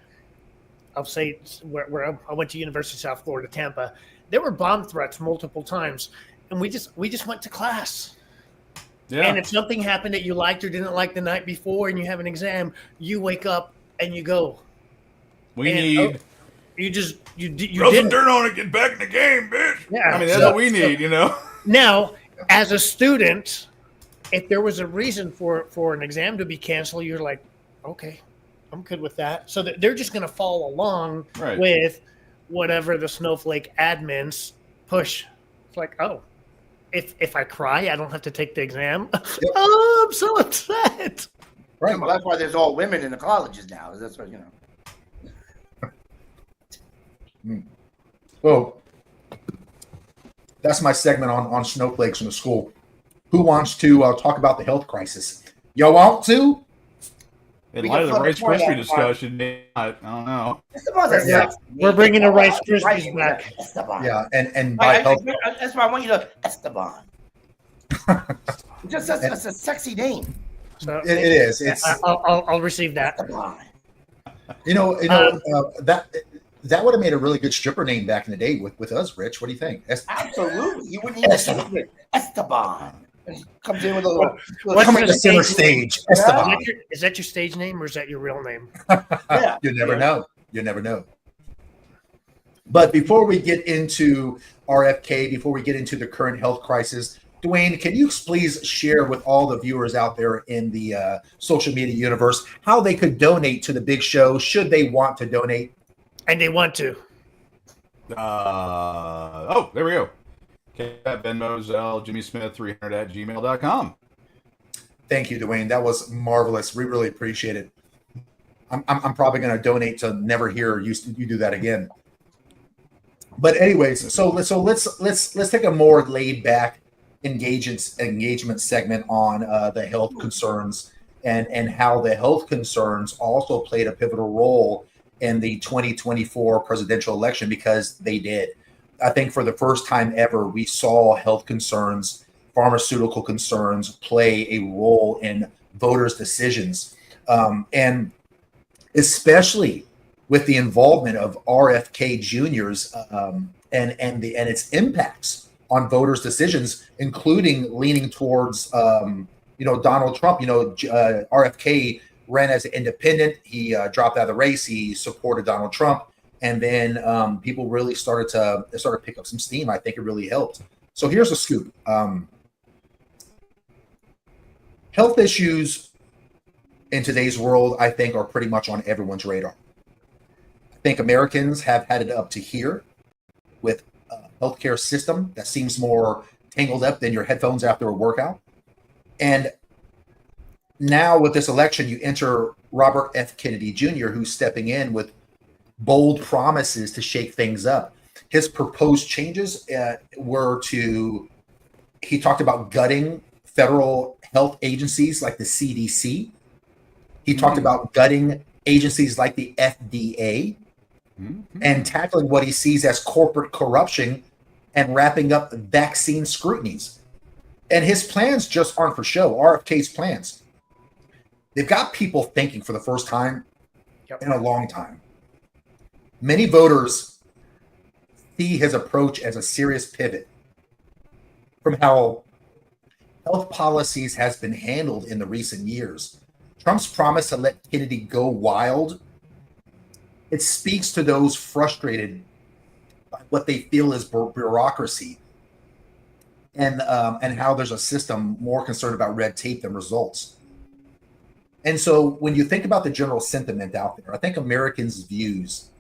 I'll say where I went to University of South Florida, Tampa. There were bomb threats multiple times, and we just went to class. Yeah. And if something happened that you liked or didn't like the night before, and you have an exam, you wake up and you go. We And- need You Rub some did. dirt on it, get back in the game, bitch. Yeah. I mean, that's what we need, you know? Now, as a student, if there was a reason for an exam to be canceled, you're like, okay, I'm good with that. So that they're just going to follow along Right. with whatever the snowflake admins push. It's like, oh, if I cry, I don't have to take the exam. Yep. Oh, I'm so upset. Right. Well, that's why there's all women in the colleges now. That's what Well, that's my segment on snowflakes in the school. Who wants to talk about the health crisis? Y'all want to? In We light can of the flip Rice the point Krispie out. discussion, I don't know. Yeah. We're bringing the Rice Krispies back. Esteban. Yeah, and by health, That's why I want you to Esteban. That's a sexy name. So it is. It's I'll receive that. Esteban. That would have made a really good stripper name back in the day with us, Rich. What do you think? Absolutely. You wouldn't even think it. Esteban. Comes in with a little. What's Coming your to center stage stage, Is Esteban. that your stage name or is that your real name? Yeah. You never know. You never know. But before we get into RFK, before we get into the current health crisis, Dwayne, can you please share with all the viewers out there in the social media universe how they could donate to the big show, should they want to donate? And they want to. Oh, there we go. Cat, Venmo, Zelle, Jimmy Smith 300 at gmail.com. Thank you, Dwayne. That was marvelous. We really appreciate it. I'm probably going to donate to never hear you do that again. But anyways, so let's take a more laid back engagement segment on the health concerns and how the health concerns also played a pivotal role in the 2024 presidential election, because they did. I think for the first time ever, we saw health concerns, pharmaceutical concerns play a role in voters' decisions. And especially with the involvement of RFK Jr.'s and its impacts on voters' decisions, including leaning towards Donald Trump. RFK ran as an independent. He dropped out of the race. He supported Donald Trump, and then people really started to pick up some steam. I think it really helped. So here's a scoop: health issues in today's world, I think, are pretty much on everyone's radar. I think Americans have had it up to here with a healthcare system that seems more tangled up than your headphones after a workout. And now with this election, you enter Robert F. Kennedy Jr., who's stepping in with bold promises to shake things up. His proposed changes he talked about gutting federal health agencies like the CDC. He talked about gutting agencies like the FDA and tackling what he sees as corporate corruption and wrapping up vaccine scrutinies. And his plans just aren't for show. RFK's plans, they've got people thinking for the first time in a long time. Many voters see his approach as a serious pivot from how health policies has been handled in the recent years. Trump's promise to let Kennedy go wild, it speaks to those frustrated by what they feel is bureaucracy and how there's a system more concerned about red tape than results. And so when you think about the general sentiment out there, I think Americans' views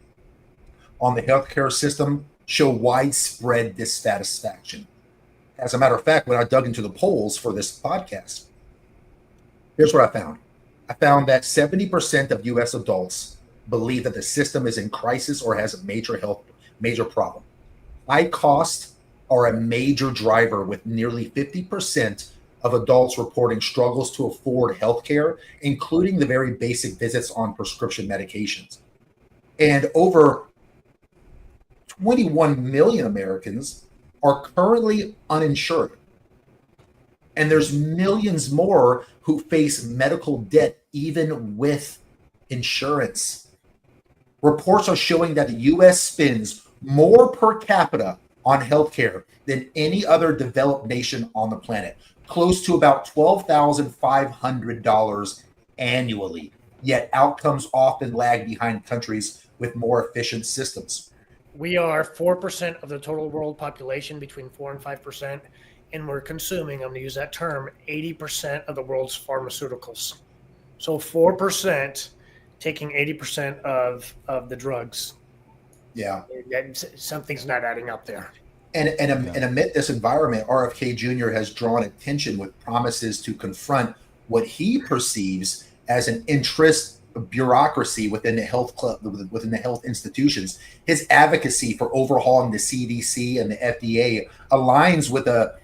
on the healthcare system show widespread dissatisfaction. As a matter of fact, when I dug into the polls for this podcast, here's what I found. I found that 70% of U.S. adults believe that the system is in crisis or has a major problem. High costs are a major driver, with nearly 50% of adults reporting struggles to afford healthcare, including the very basic visits on prescription medications. And over 21 million Americans are currently uninsured. And there's millions more who face medical debt even with insurance. Reports are showing that the U.S. spends more per capita on healthcare than any other developed nation on the planet, close to about $12,500 annually. Yet outcomes often lag behind countries with more efficient systems. We are 4% of the total world population, between 4 and 5%, and we're consuming, I'm going to use that term, 80% of the world's pharmaceuticals. So 4% taking 80% of the drugs. Yeah. Something's not adding up there. And amid this environment, RFK Jr. has drawn attention with promises to confront what he perceives as an interest bureaucracy within the health institutions. His advocacy for overhauling the CDC and the FDA aligns with a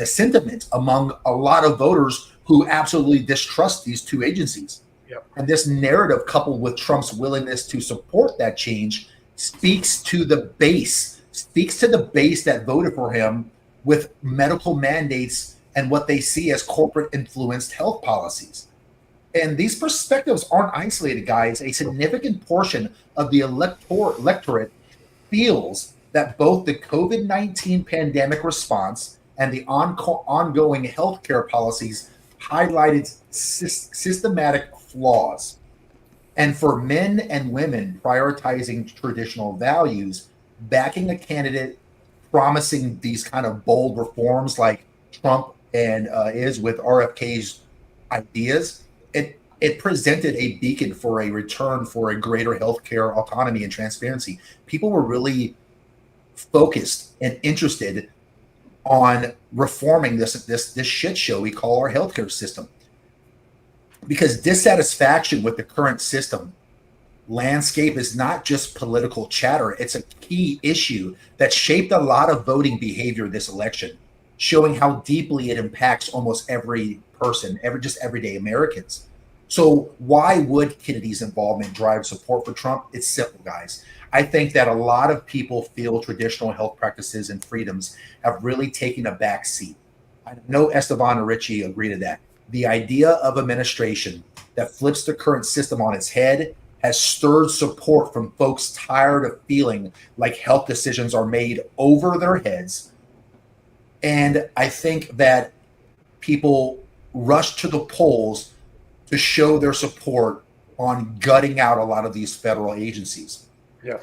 sentiment among a lot of voters who absolutely distrust these two agencies. Yep. And this narrative, coupled with Trump's willingness to support that change, speaks to the base that voted for him with medical mandates and what they see as corporate influenced health policies. And these perspectives aren't isolated, guys. A significant portion of the electorate feels that both the COVID-19 pandemic response and the ongoing healthcare policies highlighted systematic flaws. And for men and women prioritizing traditional values, backing a candidate promising these kind of bold reforms like Trump and is with RFK's ideas, it presented a beacon for a return for a greater healthcare autonomy and transparency. People were really focused and interested on reforming this shit show we call our healthcare system, because dissatisfaction with the current system landscape is not just political chatter. It's a key issue that shaped a lot of voting behavior this election, showing how deeply it impacts almost every person, everyday Americans. So why would Kennedy's involvement drive support for Trump? It's simple, guys. I think that a lot of people feel traditional health practices and freedoms have really taken a back seat. I know Esteban and Richie agree to that. The idea of administration that flips the current system on its head has stirred support from folks tired of feeling like health decisions are made over their heads. And I think that people rush to the polls to show their support on gutting out a lot of these federal agencies. Yeah.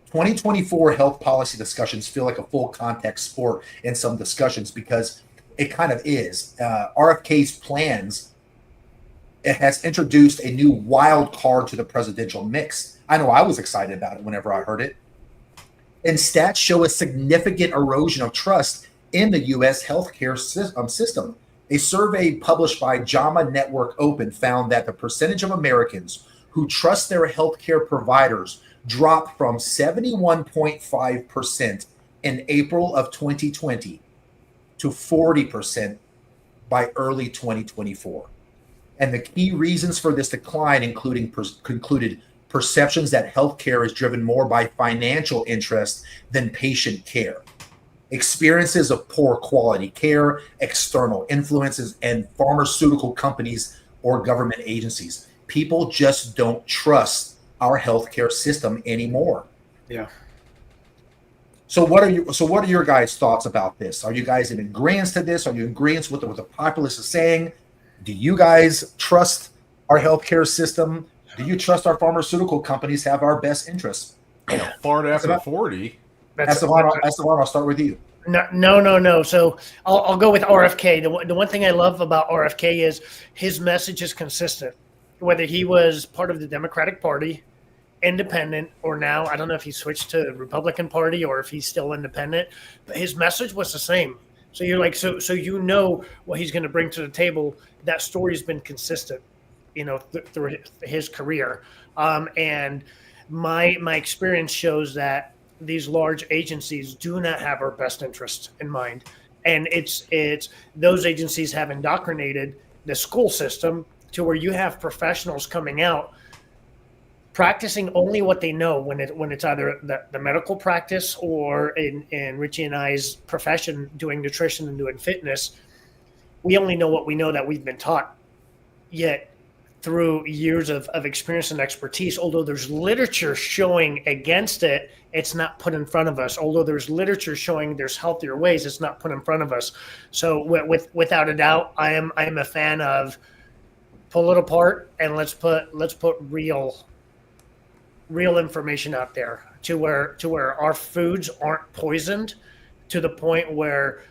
2024 health policy discussions feel like a full contact sport in some discussions, because it kind of is. RFK's plans, it has introduced a new wild card to the presidential mix. I know I was excited about it whenever I heard it. And stats show a significant erosion of trust in the U.S. healthcare system. A survey published by JAMA Network Open found that the percentage of Americans who trust their healthcare providers dropped from 71.5% in April of 2020 to 40% by early 2024. And the key reasons for this decline concluded perceptions that healthcare is driven more by financial interest than patient care, experiences of poor quality care, external influences, and pharmaceutical companies or government agencies. People just don't trust our healthcare system anymore. Yeah. So what are your guys' thoughts about this? Are you guys in agreement to this? Are you in agreement with what the populace is saying? Do you guys trust our healthcare system? Do you trust our pharmaceutical companies have our best interests? Fart after 40. Esteban, I'll start with you. No. So I'll go with RFK. The one thing I love about RFK is his message is consistent. Whether he was part of the Democratic Party, independent, or now, I don't know if he switched to the Republican Party or if he's still independent, but his message was the same. So you're like, so you know what he's going to bring to the table. That story has been consistent, through his career. And my experience shows that these large agencies do not have our best interest in mind. And it's those agencies have indoctrinated the school system to where you have professionals coming out practicing only what they know when it's either the medical practice or in Richie and I's profession, doing nutrition and doing fitness. We only know what we know that we've been taught. Yet through years of experience and expertise, although there's literature showing against it, it's not put in front of us. Although there's literature showing there's healthier ways, it's not put in front of us. So without a doubt, I am a fan of pull it apart and let's put real real information out there to where our foods aren't poisoned to the point where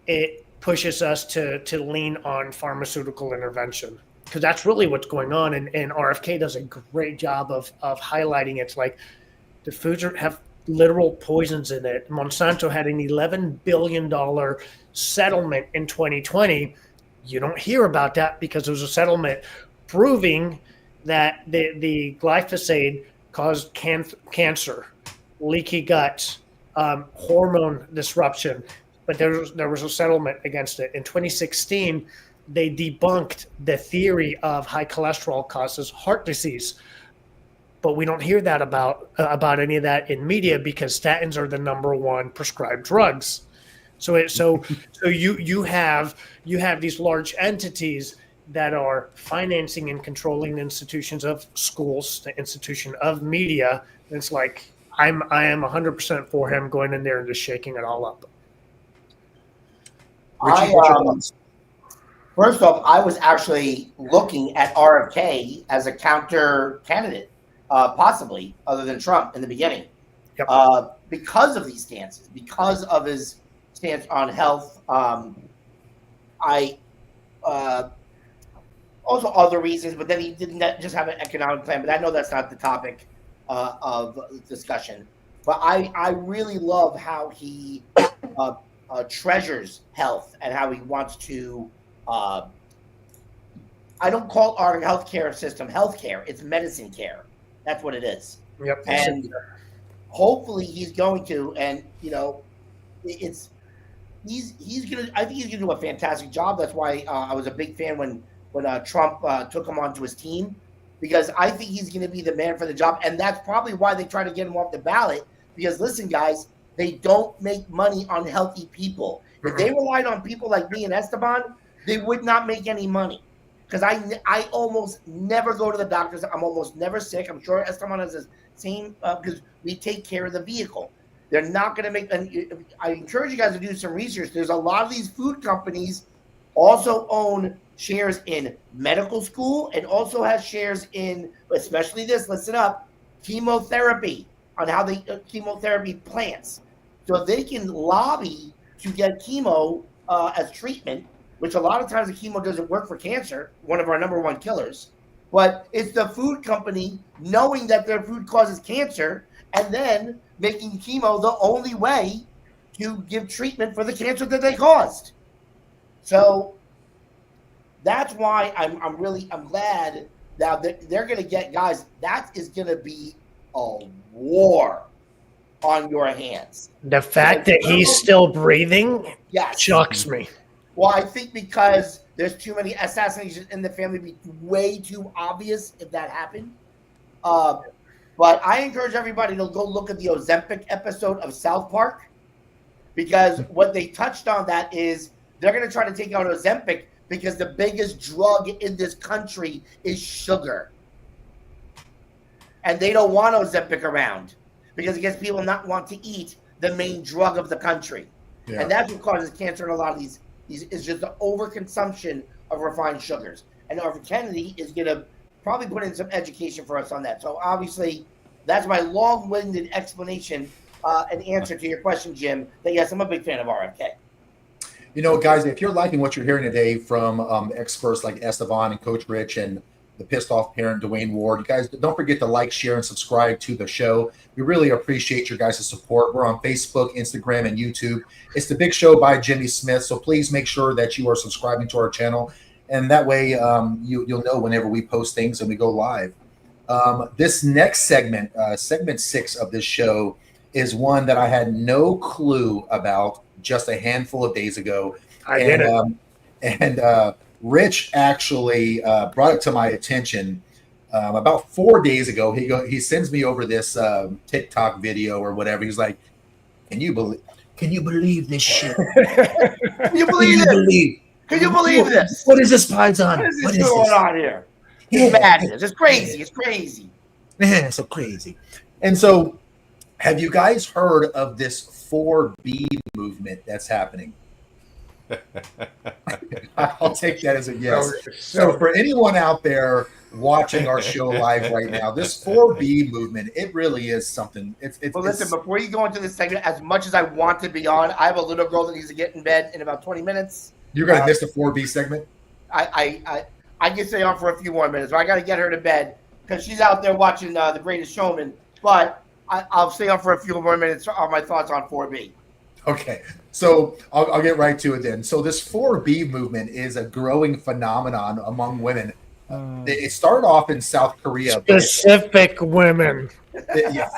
it pushes us to lean on pharmaceutical intervention, because that's really what's going on. And RFK does a great job of highlighting it's like the foods have literal poisons in it. Monsanto had an $11 billion settlement in 2020. You don't hear about that because there was a settlement proving that the glyphosate caused cancer, leaky gut, hormone disruption. But there was a settlement against it. In 2016, they debunked the theory of high cholesterol causes heart disease. But we don't hear that about any of that in media because statins are the number one prescribed drugs. So you have these large entities that are financing and controlling the institutions of schools, the institution of media. And it's like I am 100% for him going in there and just shaking it all up. First off, I was actually looking at RFK as a counter candidate, possibly, other than Trump in the beginning. Yep. Because of these stances, because of his stance on health. Also other reasons, but then he didn't just have an economic plan. But I know that's not the topic of discussion. But I really love how he treasures health and how he wants to. I don't call our healthcare system healthcare; it's medicine care. That's what it is. Yep. And hopefully he's going to, and he's gonna. I think he's gonna do a fantastic job. That's why I was a big fan when Trump took him onto his team, because I think he's going to be the man for the job, and that's probably why they try to get him off the ballot. Because listen, guys, they don't make money on healthy people. If they relied on people like me and Esteban, they would not make any money. Because I almost never go to the doctors. I'm almost never sick. I'm sure Esteban has the same because we take care of the vehicle. They're not going to make. And I encourage you guys to do some research. There's a lot of these food companies also own shares in medical school and also has shares in, especially this, listen up, chemotherapy, on how they chemotherapy plants. So they can lobby to get chemo as treatment, which a lot of times the chemo doesn't work for cancer, one of our number one killers. But it's the food company knowing that their food causes cancer and then making chemo the only way to give treatment for the cancer that they caused. So that's why I'm glad that they're going to get, guys, that is going to be a war on your hands. The fact that he's still breathing shocks me. Well, I think because there's too many assassinations in the family, be way too obvious if that happened. But I encourage everybody to go look at the Ozempic episode of South Park, because what they touched on that is they're going to try to take out Ozempic because the biggest drug in this country is sugar. And they don't want Ozempic around because it gets people not want to eat the main drug of the country. Yeah. And that's what causes cancer in a lot of these is just the overconsumption of refined sugars. And Arthur Kennedy is going to probably put in some education for us on that. So obviously, that's my long-winded explanation and answer to your question, Jim, that yes, I'm a big fan of RFK. You know, guys, if you're liking what you're hearing today from experts like Esteban and Coach Rich and the pissed off parent, Dwayne Ward, you guys don't forget to like, share, and subscribe to the show. We really appreciate your guys' support. We're on Facebook, Instagram, and YouTube. It's The Big Show by Jimmy Smith. So please make sure that you are subscribing to our channel. And that way you'll know whenever we post things and we go live. This next segment, segment 6 of this show, is one that I had no clue about just a handful of days ago. And Rich actually brought it to my attention about 4 days ago. He sends me over this TikTok video or whatever. He's like, Can you believe this shit? Can you believe this? What is this, Python? What is going on here? It's madness. It's crazy. It's crazy. Man, so crazy. And so, have you guys heard of this 4B movement that's happening? I'll take that as a yes. So for anyone out there watching our show live right now, this 4B movement, it really is something. Well, listen, before you go into this segment, as much as I want to be on, I have a little girl that needs to get in bed in about 20 minutes. You're going to miss the 4B segment? I can stay on for a few more minutes, but I got to get her to bed because she's out there watching The Greatest Showman. But I'll stay on for a few more minutes on my thoughts on 4B. Okay, so I'll get right to it then. So this 4B movement is a growing phenomenon among women. It started off in South Korea. Specific women. Yeah,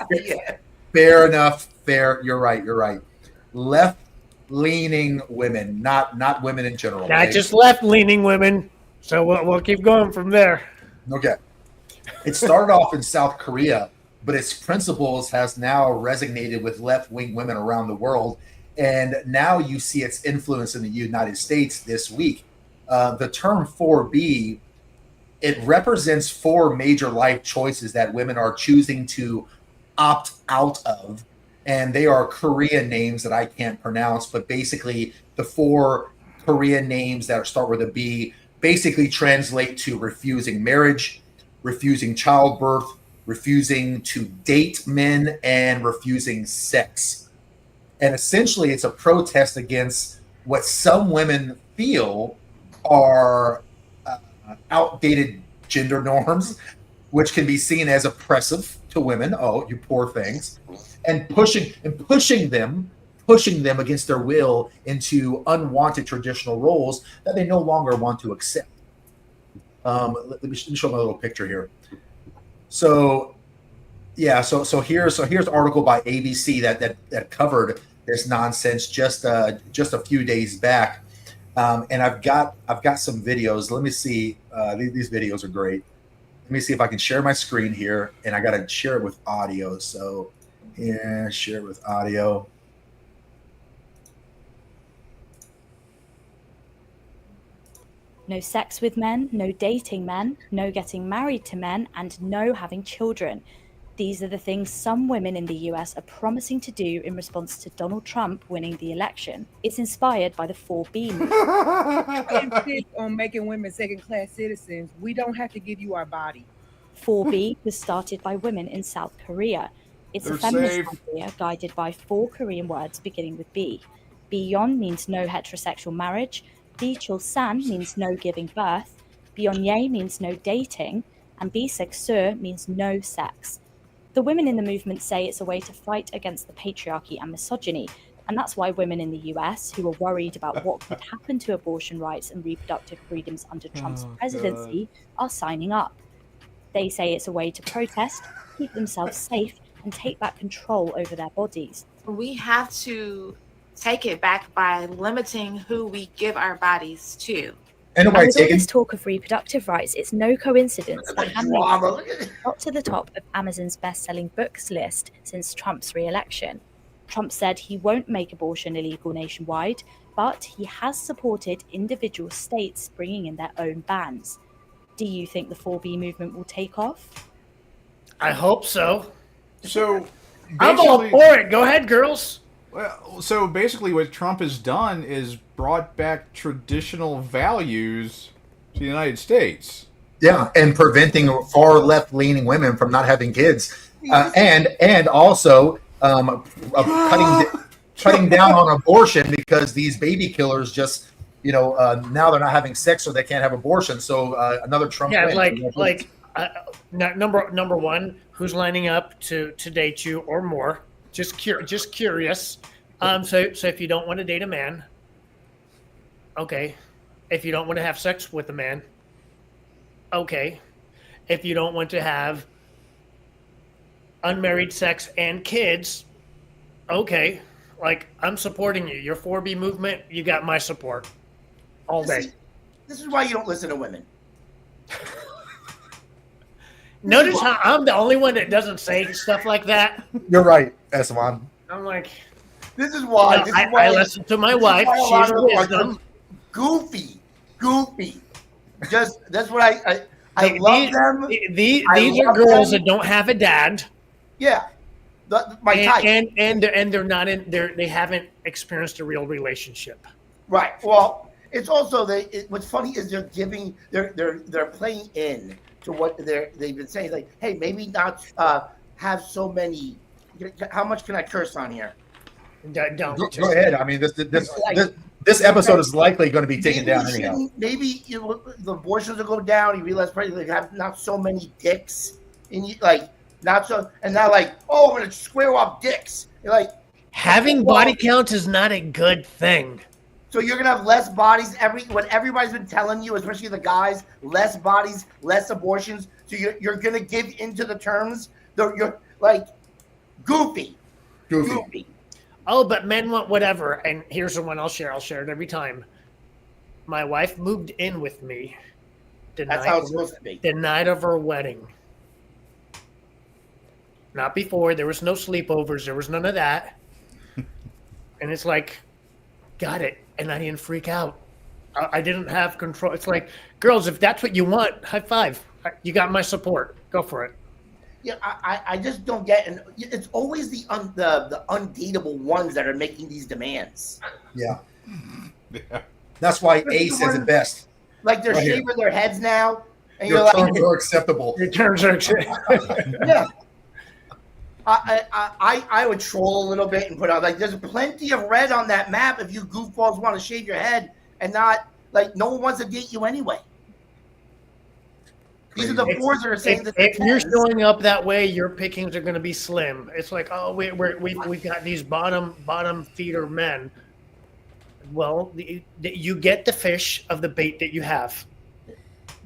fair enough. Fair. You're right. Left-leaning women, not women in general. Not just left-leaning women. So we'll keep going from there. Okay. It started off in South Korea, but its principles has now resonated with left-wing women around the world. And now you see its influence in the United States this week. The term 4B, it represents 4 major life choices that women are choosing to opt out of. And they are Korean names that I can't pronounce, but basically the 4 Korean names that start with a B basically translate to refusing marriage, refusing childbirth, refusing to date men, and refusing sex. And essentially it's a protest against what some women feel are outdated gender norms, which can be seen as oppressive to women. Oh, you poor things. And pushing them against their will into unwanted traditional roles that they no longer want to accept. Let me show my little picture here. So here's an article by ABC that covered this nonsense just a few days back. And I've got some videos. Let me see. These videos are great. Let me see if I can share my screen here, and I got to share it with audio. So, yeah, share it with audio. No sex with men, no dating men, no getting married to men, and no having children. These are the things some women in the US are promising to do in response to Donald Trump winning the election. It's inspired by the 4B movement. Insist on making women second-class citizens. We don't have to give you our body. 4B was started by women in South Korea. It's a feminist idea guided by 4 Korean words beginning with B. Byeon means no heterosexual marriage. Bichul-san means no giving birth. Byonye means no dating. And Biseksur means no sex. The women in the movement say it's a way to fight against the patriarchy and misogyny, and that's why women in the US, who are worried about what could happen to abortion rights and reproductive freedoms under Trump's presidency, are signing up. They say it's a way to protest, keep themselves safe, and take back control over their bodies. We have to take it back by limiting who we give our bodies to. And with all this talk of reproductive rights, it's no coincidence that Handmaid's got to the top of Amazon's best-selling books list since Trump's re-election. Trump said he won't make abortion illegal nationwide, but he has supported individual states bringing in their own bans. Do you think the 4B movement will take off? I hope so. So I'm all for it. Go ahead, girls. Well, so basically what Trump has done is brought back traditional values to the United States. Yeah, and preventing far left-leaning women from not having kids. And also cutting down on abortion because these baby killers just, now they're not having sex so they can't have abortion. So another Trump Yeah, win. number one, who's lining up to date you or more? Just curious. So if you don't want to date a man, okay. If you don't want to have sex with a man, okay. If you don't want to have unmarried sex and kids, okay. Like, I'm supporting you. Your 4B movement, you got my support all day. This is why you don't listen to women. Notice how I'm the only one that doesn't say stuff like that. You're right, Esteban. I'm like, this is why. I listen to my wife. She's wisdom. Goofy. Just that's what I love them. These are girls that don't have a dad. Yeah, my type. And they're not in. They haven't experienced a real relationship. Right. Well, it's also what's funny is they're playing in to what they've been saying. Like, hey, maybe not have so many. How much can I curse on here? Don't. Go ahead. I mean, this episode is likely going to be taken down anyhow. Maybe the abortions will go down. You realize probably they have not so many dicks, and like not so, and now like, oh, I'm going to square off dicks. You're like, having body counts is not a good thing. So you're gonna have less bodies. What everybody's been telling you, especially the guys, less bodies, less abortions. So you're gonna give into the terms. You're like goofy. Oh, but men want whatever. And here's the one I'll share. I'll share it every time. My wife moved in with me. That's how it's supposed to be. The night of her wedding. Not before. There was no sleepovers. There was none of that. And it's like, got it. And I didn't freak out. I didn't have control. It's like, girls, if that's what you want, high five. You got my support. Go for it. Yeah, I just don't get, and it's always the undateable ones that are making these demands. Yeah. That's why A says it best. Like they're shaving their heads now, and your you're terms like, are acceptable. Your terms are acceptable. Yeah. I would troll a little bit and put out like there's plenty of red on that map if you goofballs want to shave your head and not like no one wants to date you anyway. These are the fours that are saying that if you're showing up that way, your pickings are going to be slim. It's like, oh, we've got these bottom feeder men. Well, you get the fish of the bait that you have.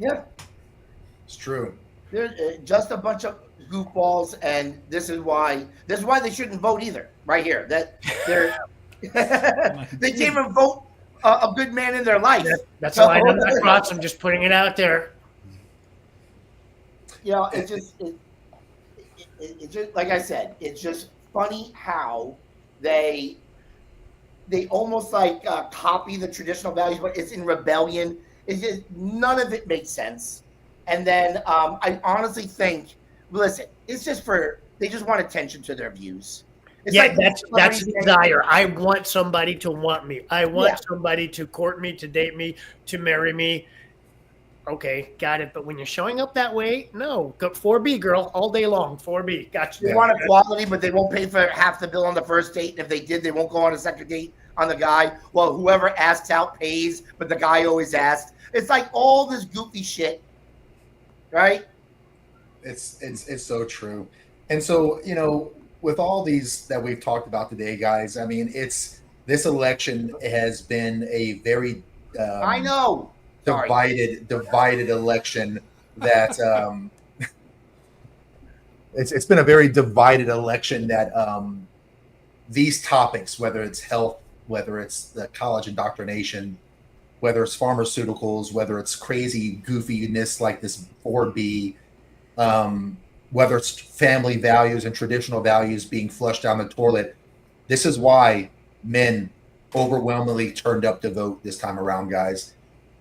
Yeah, it's true. They're just a bunch of goofballs, and this is why they shouldn't vote either. Right here, that they're they can't even vote a good man in their life. That's why I'm not cross. I'm just putting it out there. You know, it's just like I said, it's just funny how they almost like copy the traditional values, but it's in rebellion. It's just none of it makes sense. And then I honestly think, listen, it's just they just want attention to their views. It's that's the desire. I want somebody to want me. I want somebody to court me, to date me, to marry me. Okay, got it. But when you're showing up that way, no. Go 4B, girl, all day long. 4B, gotcha. They want equality, but they won't pay for half the bill on the first date. And if they did, they won't go on a second date on the guy. Well, whoever asks out pays, but the guy always asks. It's like all this goofy shit, right? It's so true. And so, you know, with all these that we've talked about today, guys, I mean, this election has been a very I know. divided election that it's been a very divided election that these topics, whether it's health, whether it's the college indoctrination, whether it's pharmaceuticals, whether it's crazy goofiness like this 4B, whether it's family values and traditional values being flushed down the toilet, this is why men overwhelmingly turned up to vote this time around, guys.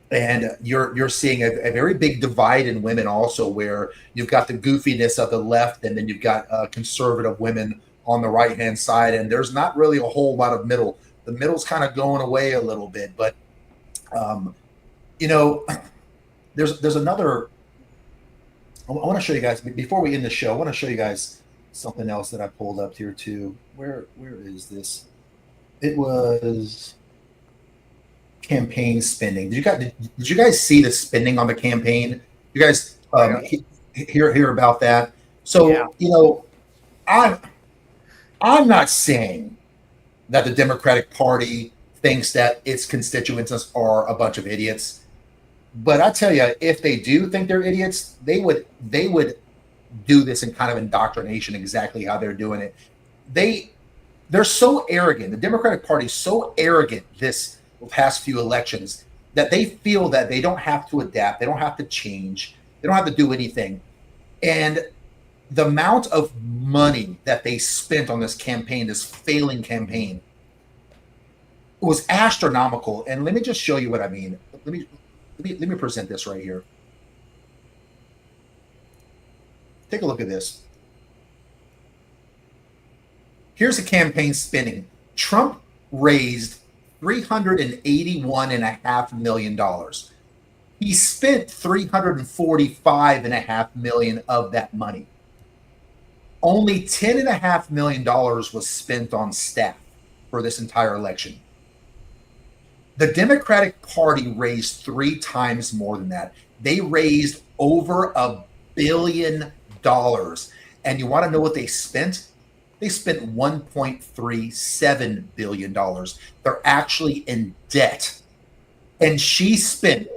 And you're seeing a very big divide in women also, where you've got the goofiness of the left, and then you've got conservative women on the right-hand side, and there's not really a whole lot of middle. The middle's kind of going away a little bit, but you know, there's another. I want to show you guys before we end the show. I want to show you guys something else that I pulled up here too. Where is this? It was campaign spending. Did you guys see the spending on the campaign? You guys hear about that? So you know, I'm not saying that the Democratic Party thinks that its constituents are a bunch of idiots, but I tell you, if they do think they're idiots, they would do this in kind of indoctrination exactly how they're doing it. They're so arrogant. The Democratic Party is so arrogant this past few elections that they feel that they don't have to adapt, they don't have to change, they don't have to do anything. And the amount of money that they spent on this campaign, this failing campaign, was astronomical. And let me just show you what I mean. Let me present this right here. Take a look at this. Here's the campaign spending. Trump raised $381.5 million. He spent $345.5 million of that money. Only $10.5 million was spent on staff for this entire election. The Democratic Party raised 3 times more than that. They raised over $1 billion. And you want to know what they spent? They spent $1.37 billion. They're actually in debt. And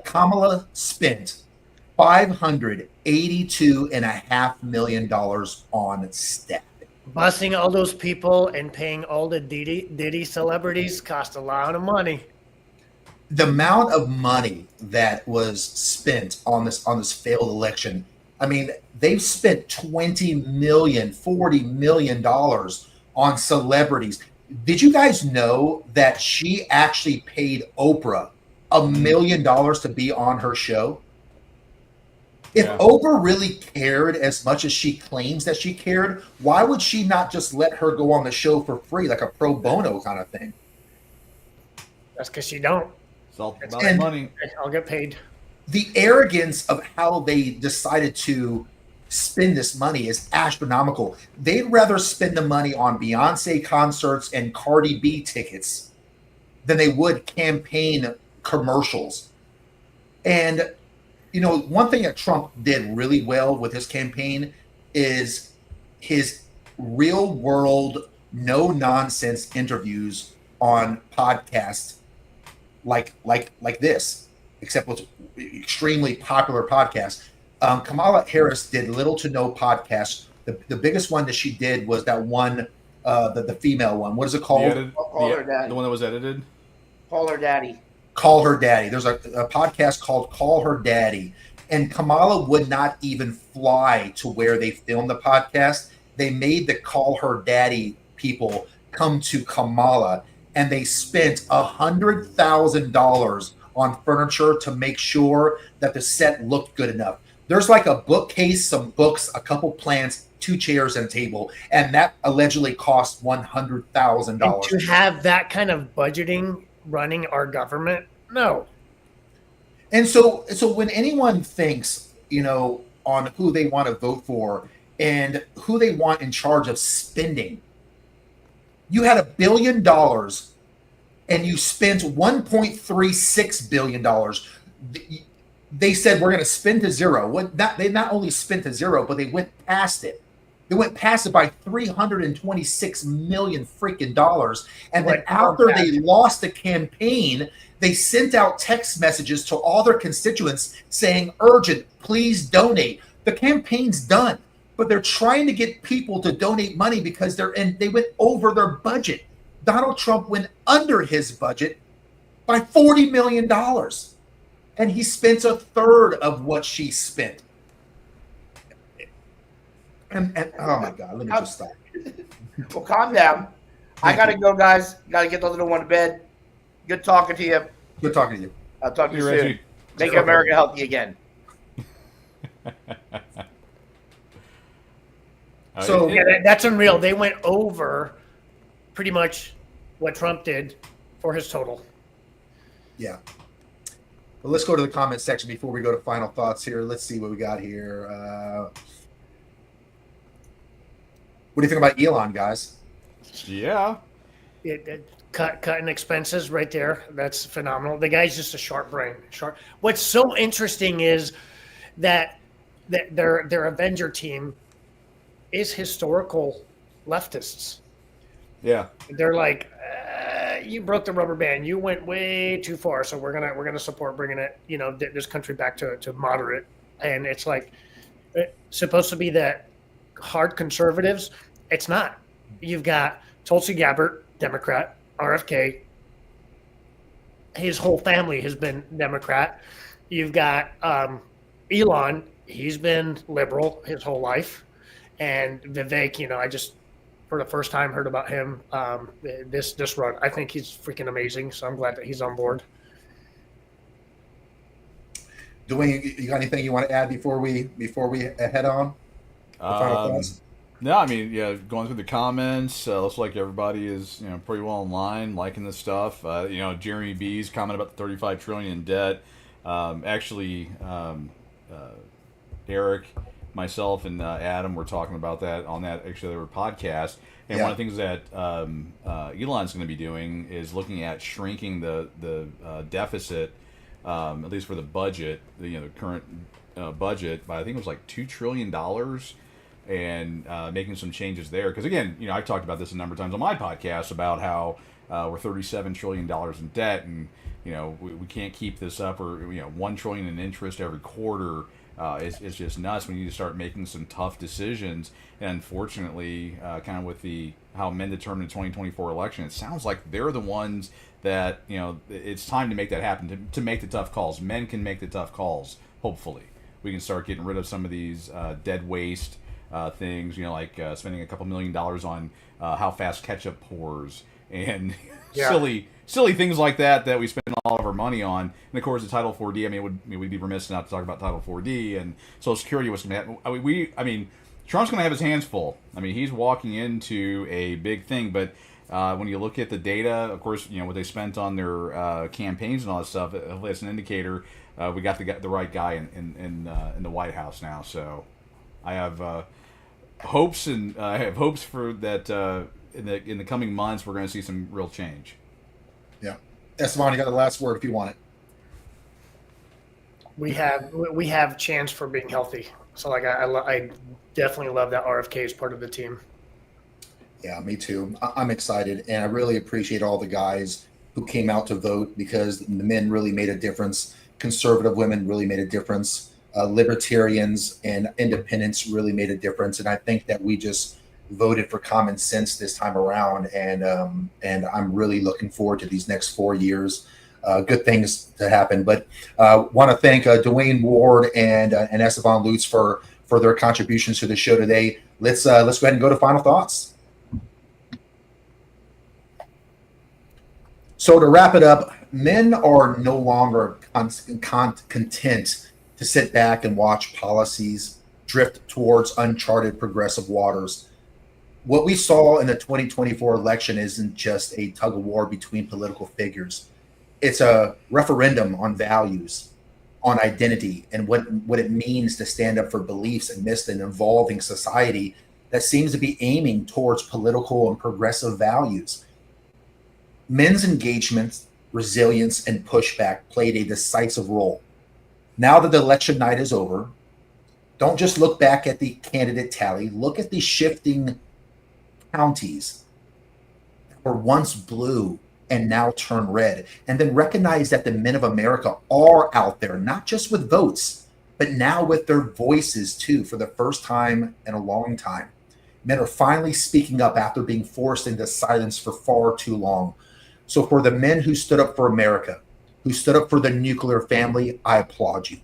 Kamala spent $582.5 million on staff. Busing all those people and paying all the Diddy celebrities cost a lot of money. The amount of money that was spent on this failed election, I mean, they've spent $20 million, $40 million on celebrities. Did you guys know that she actually paid Oprah $1 million to be on her show? If Oprah really cared as much as she claims that she cared, why would she not just let her go on the show for free, like a pro bono kind of thing? That's because she don't. It's all about money. I'll get paid. The arrogance of how they decided to spend this money is astronomical. They'd rather spend the money on Beyonce concerts and Cardi B tickets than they would campaign commercials. And, you know, one thing that Trump did really well with his campaign is his real world, no nonsense interviews on podcasts like this, except with extremely popular podcasts. Kamala Harris did little to no podcasts. The biggest one that she did was that one, the female one. What is it called? Call Her Daddy. The one that was edited? Call Her Daddy. Call Her Daddy. There's a podcast called Call Her Daddy. And Kamala would not even fly to where they filmed the podcast. They made the Call Her Daddy people come to Kamala, and they spent $100,000 on furniture to make sure that the set looked good enough. There's like a bookcase, some books, a couple plants, 2 chairs, and a table, and that allegedly cost $100,000. To have that kind of budgeting running our government, no. And so when anyone thinks, you know, on who they want to vote for and who they want in charge of spending, you had $1 billion and you spent $1.36 billion. They said we're going to spend to zero. They not only spent to zero, but they went past it. They went past it by $326 million freaking dollars. And then after they lost the campaign, they sent out text messages to all their constituents saying, urgent, please donate. The campaign's done, but they're trying to get people to donate money because they went over their budget. Donald Trump went under his budget by $40 million. And he spent a third of what she spent. And oh my God, let me just stop. Well, calm down. I got to go, guys. Got to get the little one to bed. Good talking to you. Good talking to you. I'll talk to you soon. Reggie. Make America healthy again. So Yeah, that's unreal. They went over pretty much what Trump did for his total. yeah. But let's go to the comment section before we go to final thoughts here. Let's see what we got here. What do you think about Elon, guys? Yeah. Cutting expenses right there. That's phenomenal. The guy's just a sharp brain. What's so interesting is that their Avenger team is historical leftists. Yeah. They're like, you broke the rubber band. You went way too far. So we're gonna support bringing it, this country back to moderate. And it's like it's supposed to be that hard conservatives. It's not. You've got Tulsi Gabbard, Democrat, RFK. His whole family has been Democrat. You've got Elon. He's been liberal his whole life. And Vivek, I just for the first time heard about him this run. I think he's freaking amazing. So I'm glad that he's on board. Dwayne, you got anything you want to add before we head on? Final thoughts? No, I mean, yeah, going through the comments, looks like everybody is, pretty well in line, liking this stuff. Jeremy B's comment about the 35 trillion in debt. Eric, myself, and Adam were talking about that on that actually other podcast. And one of the things that Elon's going to be doing is looking at shrinking the deficit, at least for the budget, the current budget, by I think it was like $2 trillion. And making some changes there. Because again, I've talked about this a number of times on my podcast about how we're $37 trillion in debt, and we can't keep this up, or $1 trillion in interest every quarter. It's just nuts. We need to start making some tough decisions. And unfortunately, kind of with how men determine the 2024 election, it sounds like they're the ones that it's time to make that happen. To make the tough calls. Men can make the tough calls. Hopefully, we can start getting rid of some of these dead waste. Things, like spending a couple $1 million on how fast ketchup pours and silly things like that we spend all of our money on. And of course, the Title 4D. I mean, we'd be remiss not to talk about Title 4D and Social Security. What's going to happen? I mean, Trump's going to have his hands full. I mean, he's walking into a big thing. But when you look at the data, of course, what they spent on their campaigns and all that stuff, it's an indicator we got the right guy in the White House now. So I have. I have hopes for that in the coming months we're going to see some real change. Yeah, Esteban, you got the last word if you want it. We have chance for being healthy. So I definitely love that RFK is part of the team. Yeah, me too. I'm excited, and I really appreciate all the guys who came out to vote, because the men really made a difference. Conservative women really made a difference. Libertarians and independents really made a difference, and I think that we just voted for common sense this time around, and I'm really looking forward to these next 4 years. Good things to happen, but want to thank Dwayne Ward and Esteban Lutz for their contributions to the show today. Let's go ahead and go to final thoughts. So to wrap it up, men are no longer content to sit back and watch policies drift towards uncharted progressive waters. What we saw in the 2024 election isn't just a tug of war between political figures. It's a referendum on values, on identity, and what it means to stand up for beliefs amidst an evolving society that seems to be aiming towards political and progressive values. Men's engagement, resilience, and pushback played a decisive role. Now that the election night is over, don't just look back at the candidate tally. Look at the shifting counties that were once blue and now turn red. And then recognize that the men of America are out there, not just with votes, but now with their voices too, for the first time in a long time. Men are finally speaking up after being forced into silence for far too long. So for the men who stood up for America, who stood up for the nuclear family, I applaud you.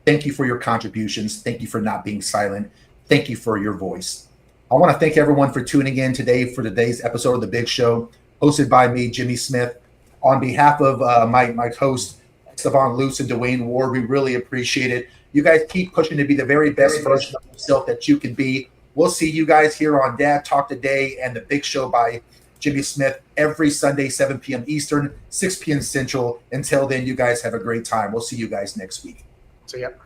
Thank you for your contributions. Thank you for not being silent. Thank you for your voice. I want to thank everyone for tuning in today for today's episode of The Big Show, hosted by me, Jimmy Smith. On behalf of my host, Esteban Lutz and Dwayne Ward, we really appreciate it. You guys keep pushing to be the very best version of yourself that you can be. We'll see you guys here on Dad Talk Today and The Big Show by Jimmy Smith every Sunday, 7 p.m. Eastern, 6 p.m. Central. Until then, you guys have a great time. We'll see you guys next week. So, yep.